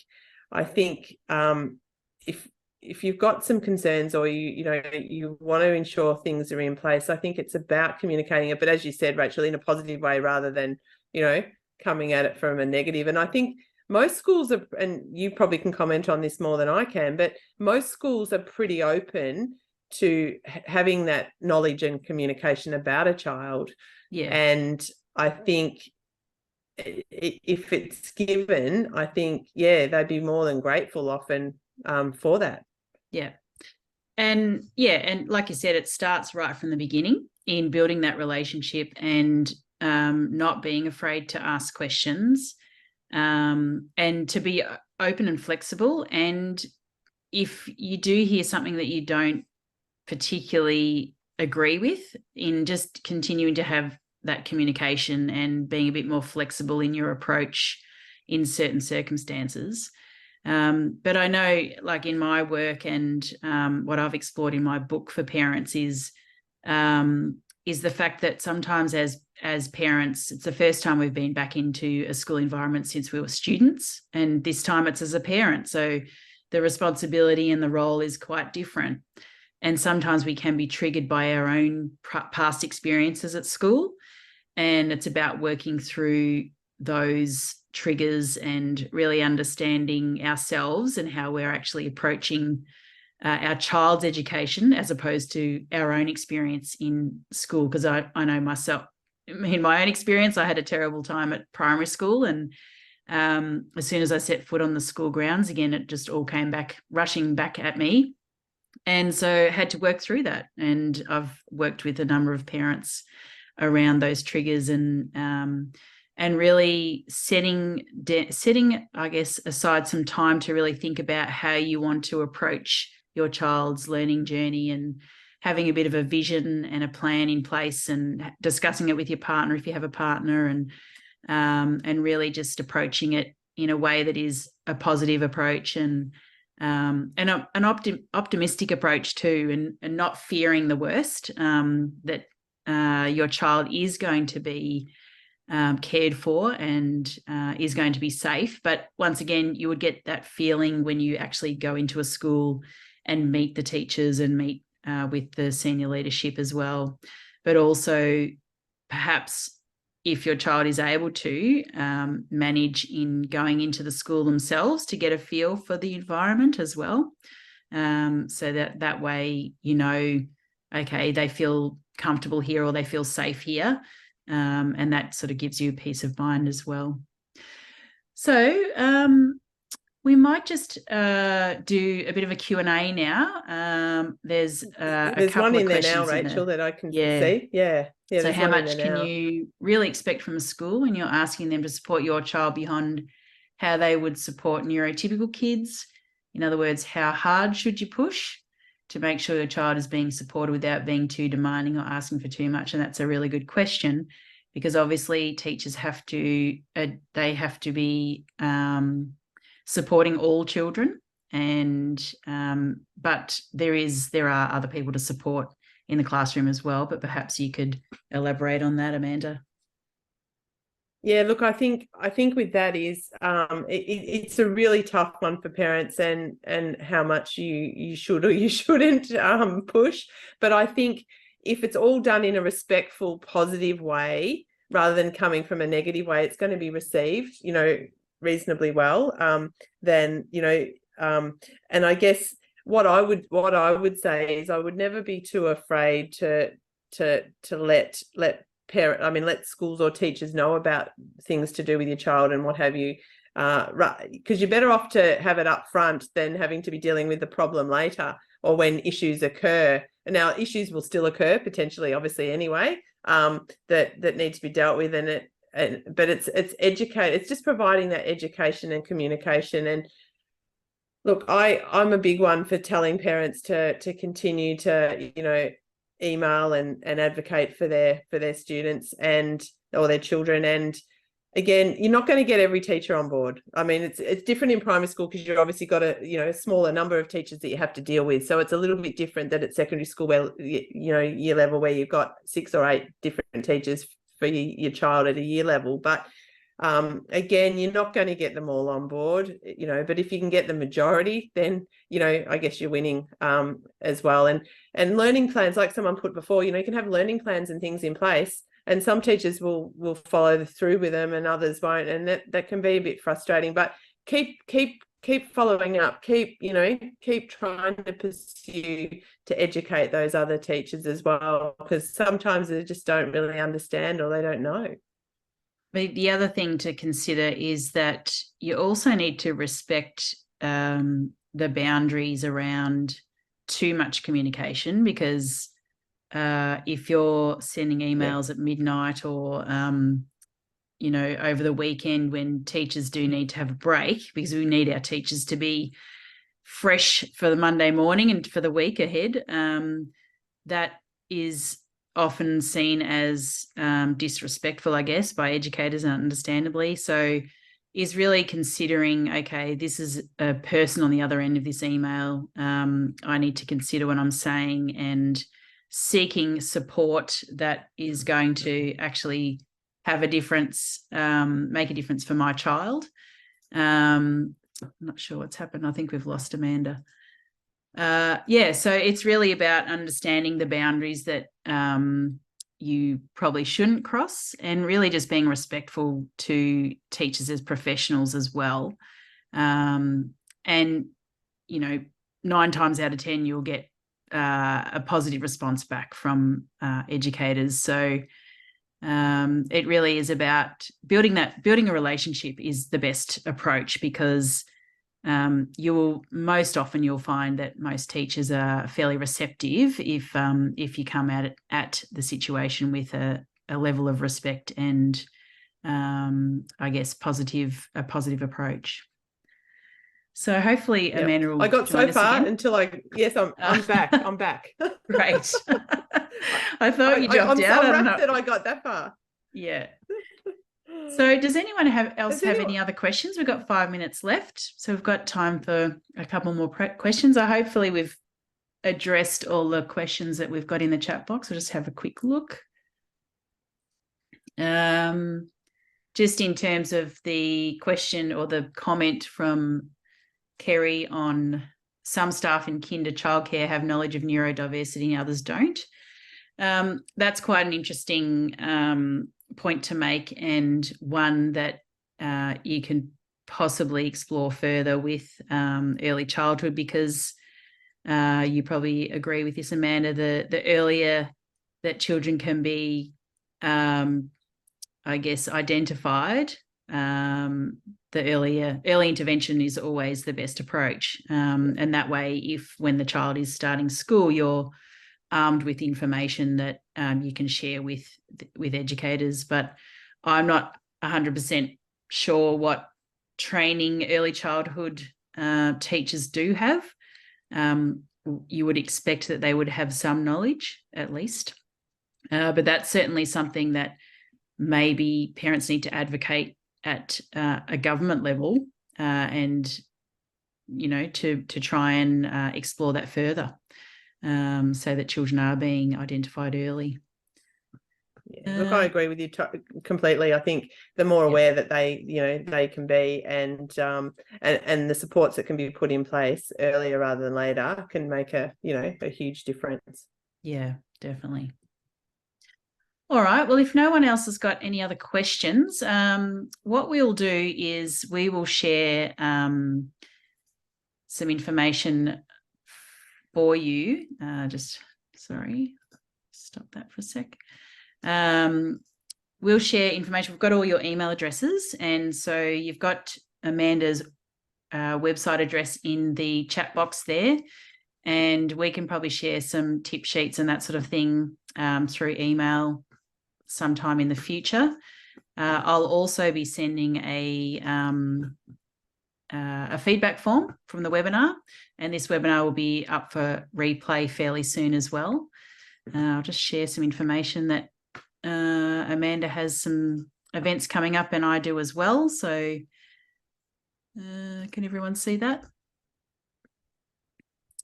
if you've got some concerns, or you want to ensure things are in place, I think it's about communicating it, but as you said, Rachel, in a positive way, rather than coming at it from a negative. And I think most schools are, and you probably can comment on this more than I can, but most schools are pretty open to having that knowledge and communication about a child. Yeah. And I think if it's given, I think, they'd be more than grateful often for that. Yeah. And like you said, it starts right from the beginning in building that relationship, and not being afraid to ask questions, and to be open and flexible. And if you do hear something that you don't particularly agree with, in just continuing to have that communication and being a bit more flexible in your approach in certain circumstances. But I know, like in my work, and what I've explored in my book for parents is the fact that sometimes as parents, it's the first time we've been back into a school environment since we were students, and this time it's as a parent. So the responsibility and the role is quite different. And sometimes we can be triggered by our own past experiences at school. And it's about working through those triggers and really understanding ourselves and how we're actually approaching our child's education, as opposed to our own experience in school. Because I know myself, in my own experience, I had a terrible time at primary school, and as soon as I set foot on the school grounds again, it just all came back rushing back at me. And so had to work through that. And I've worked with a number of parents around those triggers, and really setting, I guess, aside some time to really think about how you want to approach your child's learning journey, and having a bit of a vision and a plan in place, and discussing it with your partner if you have a partner, and really just approaching it in a way that is a positive approach, and an optimistic approach too, and not fearing the worst, that your child is going to be cared for, and is going to be safe. But once again, you would get that feeling when you actually go into a school and meet the teachers and meet with the senior leadership as well. But also perhaps if your child is able to manage in going into the school themselves to get a feel for the environment as well. So that way, okay, they feel comfortable here, or they feel safe here. And that sort of gives you peace of mind as well. So we might just do a bit of a Q&A now. There's There's couple one of in there questions now, Rachel, that I can Yeah. see. Yeah. So how much can now. you really expect from a school when you're asking them to support your child beyond how they would support neurotypical kids? In other words, how hard should you push to make sure your child is being supported without being too demanding or asking for too much? And that's a really good question, because obviously teachers have to be supporting all children, and but there are other people to support in the classroom as well. But perhaps you could elaborate on that, Amanda. Yeah, look, I think with that is it's a really tough one for parents, and how much you should or you shouldn't push. But I think if it's all done in a respectful, positive way, rather than coming from a negative way, it's going to be received, reasonably well. Then, and I guess what I would say is I would never be too afraid to let let schools or teachers know about things to do with your child and what have you, because you're better off to have it up front than having to be dealing with the problem later, or when issues occur. And now issues will still occur potentially, obviously anyway, that need to be dealt with, but it's educate. It's just providing that education and communication. And look, I'm a big one for telling parents to continue to email and advocate for their students or their children. And again, you're not going to get every teacher on board. I mean, it's different in primary school because you've obviously got a smaller number of teachers that you have to deal with. So it's a little bit different than at secondary school, where year level, where you've got 6 or 8 different teachers for your child at a year level. But again, you're not going to get them all on board, but if you can get the majority, then I guess you're winning as well. And learning plans, like someone put before, you can have learning plans and things in place, and some teachers will follow through with them and others won't, and that can be a bit frustrating. But keep following up, keep trying to pursue to educate those other teachers as well, because sometimes they just don't really understand, or they don't know. The other thing to consider is that you also need to respect the boundaries around too much communication, because if you're sending emails at midnight, or over the weekend, when teachers do need to have a break, because we need our teachers to be fresh for the Monday morning and for the week ahead, that is often seen as disrespectful, I guess, by educators, understandably. So is really considering, okay, this is a person on the other end of this email. I need to consider what I'm saying, and seeking support that is going to actually have a difference, make a difference for my child. I'm not sure what's happened. I think we've lost Amanda. So it's really about understanding the boundaries that you probably shouldn't cross, and really just being respectful to teachers as professionals as well. And 9 times out of 10 you'll get a positive response back from educators. So It really is about building a relationship is the best approach, because you'll find that most teachers are fairly receptive if you come at the situation with a level of respect and I guess a positive approch. So hopefully Amanda will I got join so us far again. until I'm back. I'm back. Great. I thought you dropped I'm out. so wrapped that I got that far. Yeah. So does anyone have anyone... any other questions? We've got 5 minutes left, so we've got time for a couple more questions. Hopefully we've addressed all the questions that we've got in the chat box. We'll just have a quick look. Just in terms of the question or the comment from Kerry on some staff in kinder childcare have knowledge of neurodiversity and others don't. That's quite an interesting point to make, and one that you can possibly explore further with early childhood, because you probably agree with this, Amanda, the earlier that children can be I guess identified, the early intervention is always the best approach. And that way, when the child is starting school, you're armed with information that you can share with educators. But I'm not 100% sure what training early childhood teachers do have. You would expect that they would have some knowledge at least. But that's certainly something that maybe parents need to advocate at a government level, and to try and explore that further, so that children are being identified early. Yeah, look, I agree with you completely. I think the more aware that they can be, and the supports that can be put in place earlier rather than later can make a huge difference. Yeah, definitely. All right. Well, if no one else has got any other questions, what we'll do is we will share some information for you. Sorry, stop that for a sec. We'll share information. We've got all your email addresses, and so you've got Amanda's website address in the chat box there, and we can probably share some tip sheets and that sort of thing through email sometime in the future. I'll also be sending a feedback form from the webinar, and this webinar will be up for replay fairly soon as well. I'll just share some information that Amanda has some events coming up, and I do as well. So can everyone see that?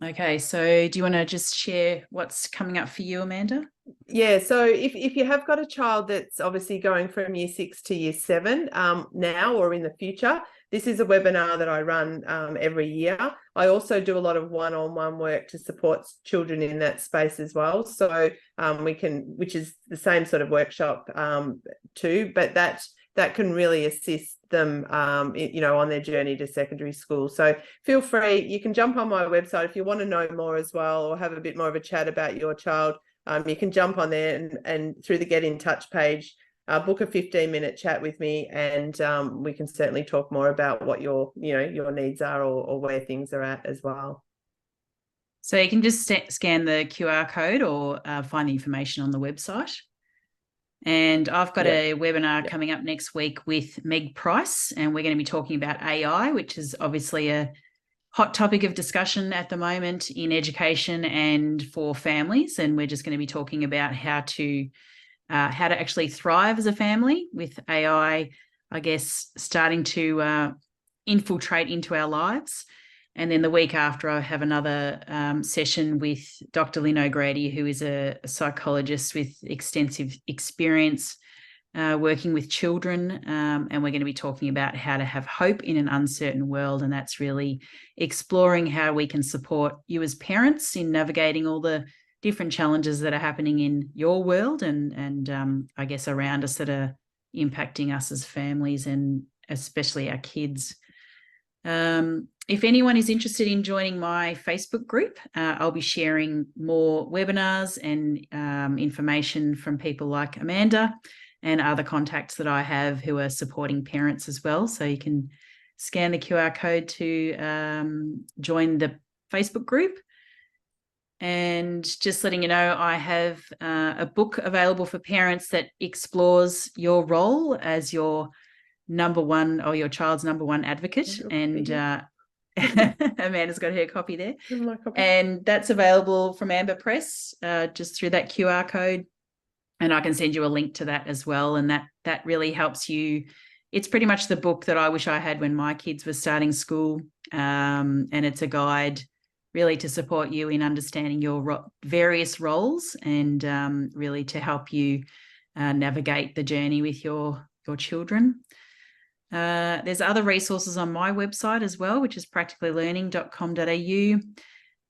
Okay, so do you want to just share what's coming up for you, Amanda? Yeah, so if you have got a child that's obviously going from year 6 to year 7 now or in the future, this is a webinar that I run every year. I also do a lot of one-on-one work to support children in that space as well. So which is the same sort of workshop too, but that can really assist them, on their journey to secondary school. So feel free, you can jump on my website if you want to know more as well, or have a bit more of a chat about your child. You can jump on there and through the Get in Touch page, book a 15-minute chat with me, and we can certainly talk more about what your needs are, or where things are at as well. So you can just scan the QR code or find the information on the website. And I've got a webinar coming up next week with Meg Price, and we're going to be talking about AI, which is obviously a hot topic of discussion at the moment in education and for families. And we're just going to be talking about how to actually thrive as a family with AI, I guess, starting to infiltrate into our lives. And then the week after, I have another session with Dr. Lynn O'Grady, who is a psychologist with extensive experience working with children. And we're going to be talking about how to have hope in an uncertain world. And that's really exploring how we can support you as parents in navigating all the different challenges that are happening in your world and I guess around us that are impacting us as families and especially our kids. If anyone is interested in joining my Facebook group, I'll be sharing more webinars and information from people like Amanda and other contacts that I have who are supporting parents as well. So you can scan the QR code to join the Facebook group. And just letting you know, I have a book available for parents that explores your role as your number one or your child's number one advocate. And Amanda's got her copy there. And that's available from Amber Press, just through that QR code. And I can send you a link to that as well. And that really helps you. It's pretty much the book that I wish I had when my kids were starting school. And it's a guide really to support you in understanding your various roles and really to help you navigate the journey with your children. There's other resources on my website as well, which is practicallylearning.com.au.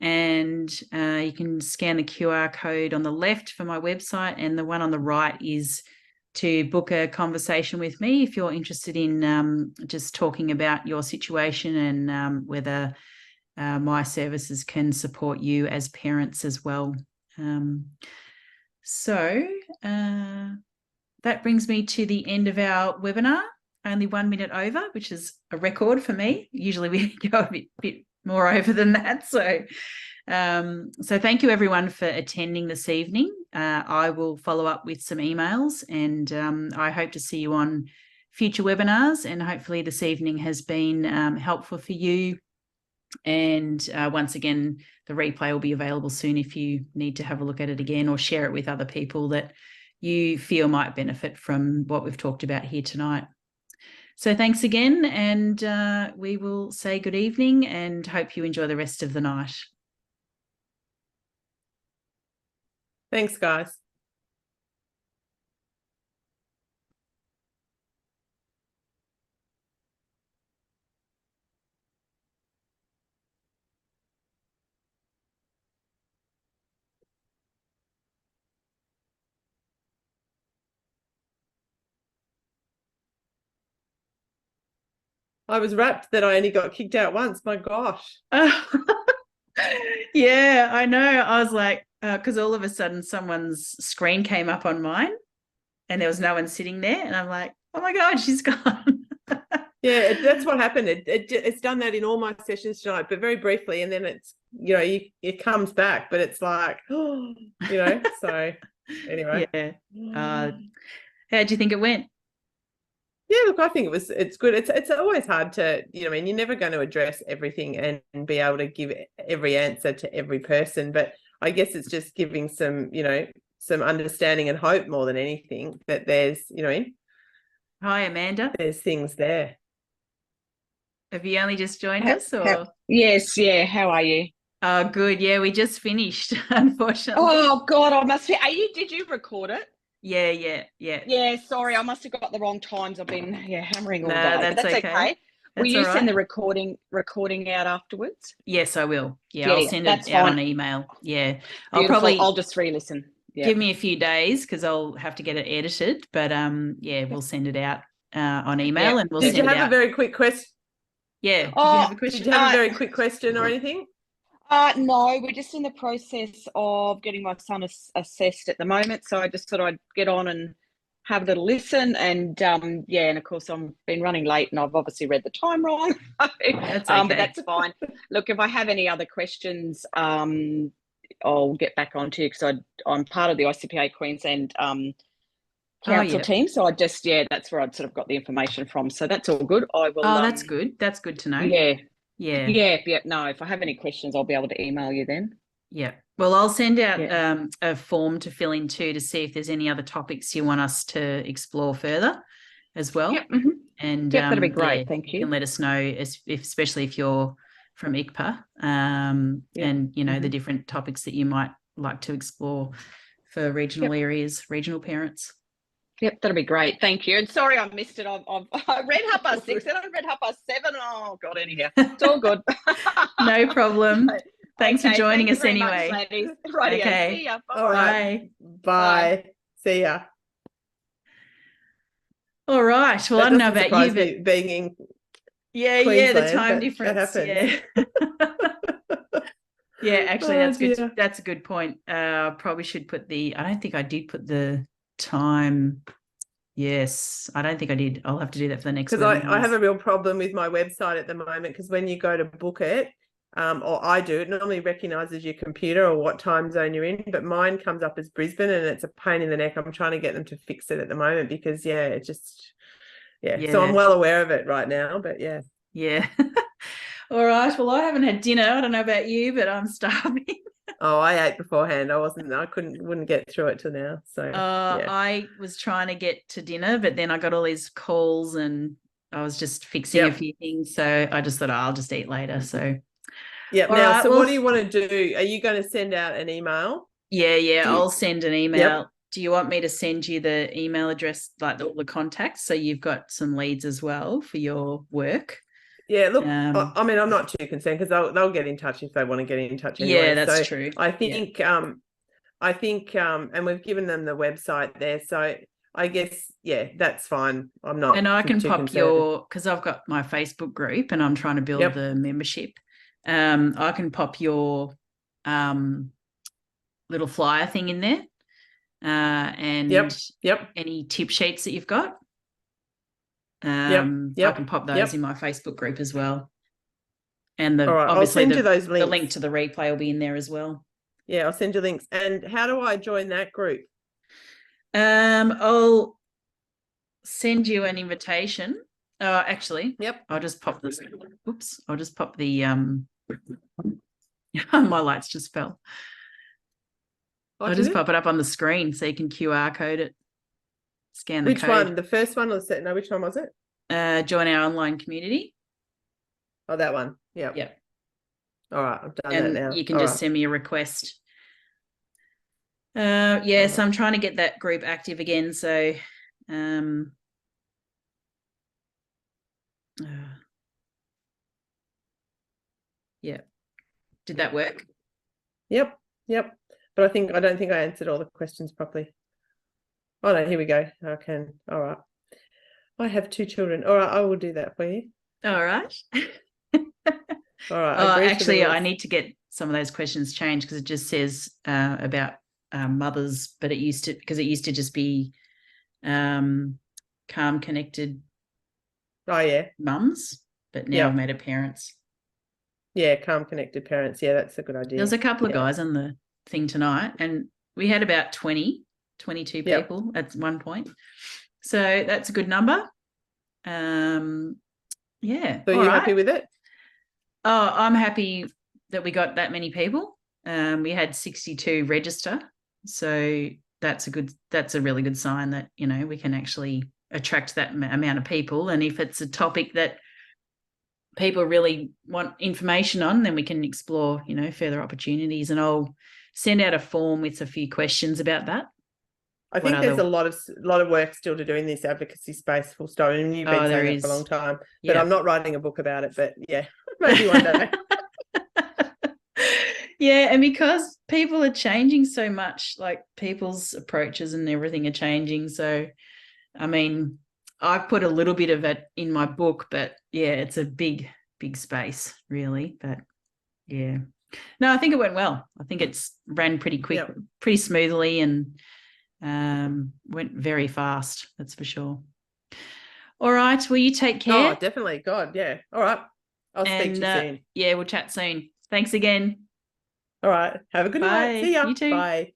And you can scan the QR code on the left for my website, and the one on the right is to book a conversation with me if you're interested in just talking about your situation and whether my services can support you as parents as well. So that brings me to the end of our webinar. Only 1 minute over, which is a record for me. Usually we go a bit more over than that. So thank you everyone for attending this evening. I will follow up with some emails, and I hope to see you on future webinars, and hopefully this evening has been helpful for you. And once again, the replay will be available soon if you need to have a look at it again or share it with other people that you feel might benefit from what we've talked about here tonight. So thanks again, and we will say good evening and hope you enjoy the rest of the night. Thanks, guys. I was rapt that I only got kicked out once. My gosh. Yeah, I know. I was like, because all of a sudden someone's screen came up on mine and there was no one sitting there. And I'm like, oh my God, she's gone. Yeah, that's what happened. It's done that in all my sessions tonight, but very briefly. And then it's, it comes back, but it's like, so anyway. Yeah. How do you think it went? Yeah, look, I think it's good. It's always hard to, you're never going to address everything and be able to give every answer to every person. But I guess it's just giving some, some understanding and hope more than anything that there's, Hi, Amanda. There's things there. Have you only just joined us? Or? Yes, yeah. How are you? Oh, good. Yeah, we just finished, unfortunately. Oh, God, I must be. Did you record it? Yeah. Yeah, sorry, I must have got the wrong times. I've been hammering all day. That's okay. Will you send the recording out afterwards? Yes, I will. Yeah, I'll send it out on email. Yeah. Beautiful. I'll just re-listen. Yeah. Give me a few days because I'll have to get it edited. But we'll send it out on email and we'll send it out. Did you have a very quick question? Yeah. Did you have a question? Did you have a very quick question or anything? No, we're just in the process of getting my son assessed at the moment. So I just thought I'd get on and have a little listen. And and of course I've been running late and I've obviously read the time wrong. That's okay. But that's fine. Look, if I have any other questions, I'll get back on to you because I'm part of the ICPA Queensland council team. So that's where I'd sort of got the information from. So that's all good. I will. Oh, that's good. That's good to know. Yeah. No, if I have any questions, I'll be able to email you then. Yeah. Well, I'll send out a form to fill in too to see if there's any other topics you want us to explore further as well. Yep. Mm-hmm. And that'd be great. Thank you. You can let us know, especially if you're from ICPA, and the different topics that you might like to explore for regional areas, regional parents. Yep, that'll be great. Thank you. And sorry I missed it. I read 6:30, then I read 7:30. Oh, God, anyhow. It's all good. No problem. Thanks for joining us anyway. Right, okay. See ya. Bye. All right. Bye. See ya. All right. Well, I don't know about you, but Yeah, Queensland, the time but difference. that happens. Yeah, actually, Oh, that's good. dear. That's a good point. Probably should put I don't think I did put the time. Yes, I don't think I did. I'll have to do that for the next Because I have webinars. a real problem with my website at the moment, because when you go to book it, or I do, it normally recognizes your computer or what time zone you're in, but mine comes up as Brisbane, and it's a pain in the neck. I'm trying to get them to fix it at the moment because, it just, So I'm well aware of it right now, but yeah. Yeah. All right. Well, I haven't had dinner. I don't know about you, but I'm starving. Oh, I ate beforehand. I wouldn't get through it till now. So I was trying to get to dinner, but then I got all these calls and I was just fixing a few things. So I just thought, I'll just eat later. So yeah. All Now, right, so well, what do you want to do? Are you going to send out an email? I'll send an email. Yep. Do you want me to send you the email address, like all the contacts, so you've got some leads as well for your work? Yeah, look, I mean, I'm not too concerned because they'll get in touch if they want to get in touch anyway. Yeah, that's so true. I think, and we've given them the website there. So I guess, that's fine. I'm not. And I can too pop concerned. because I've got my Facebook group and I'm trying to build the membership. I can pop your little flyer thing in there, and any tip sheets that you've got. I can pop those in my Facebook group as well. And all right, obviously I'll send you those links. The link to the replay will be in there as well. Yeah, I'll send you links. And how do I join that group? I'll send you an invitation. Actually, I'll just pop this. Oops, I'll just pop the my lights just fell. I'll just pop it up on the screen so you can QR code it. Scan the code. Which one? The first one or the second? No, which one was it? Join our online community. Oh, that one. Yeah. All right, I've done that now. You can just send me a request. So I'm trying to get that group active again. So, did that work? Yep. But I don't think I answered all the questions properly. Oh no, here we go. I can. All right. I have 2 children. All right, I will do that for you. All right. All right. Actually, I need to get some of those questions changed because it just says about mothers, but it used to just be calm, connected. Oh yeah, mums, but now I've made it parents. Yeah, calm, connected parents. Yeah, that's a good idea. There was a couple of guys on the thing tonight, and we had about 22 people at one point. So that's a good number. So you're happy with it? Oh, I'm happy that we got that many people. We had 62 register. So that's a really good sign that, we can actually attract that amount of people. And if it's a topic that people really want information on, then we can explore, further opportunities. And I'll send out a form with a few questions about that. I think there's a lot of work still to do in this advocacy space, full stop. And you've been saying that for a long time, but I'm not writing a book about it, but maybe one day. And because people are changing so much, like people's approaches and everything are changing. So, I mean, I've put a little bit of it in my book, but it's a big space really. But no, I think it went well. I think it's ran pretty quick, pretty smoothly, and went very fast. That's for sure. All right. Will you take care? Oh, definitely. God, yeah. All right. I'll speak to you soon. Yeah, we'll chat soon. Thanks again. All right. Have a good night. See ya. You too. Bye.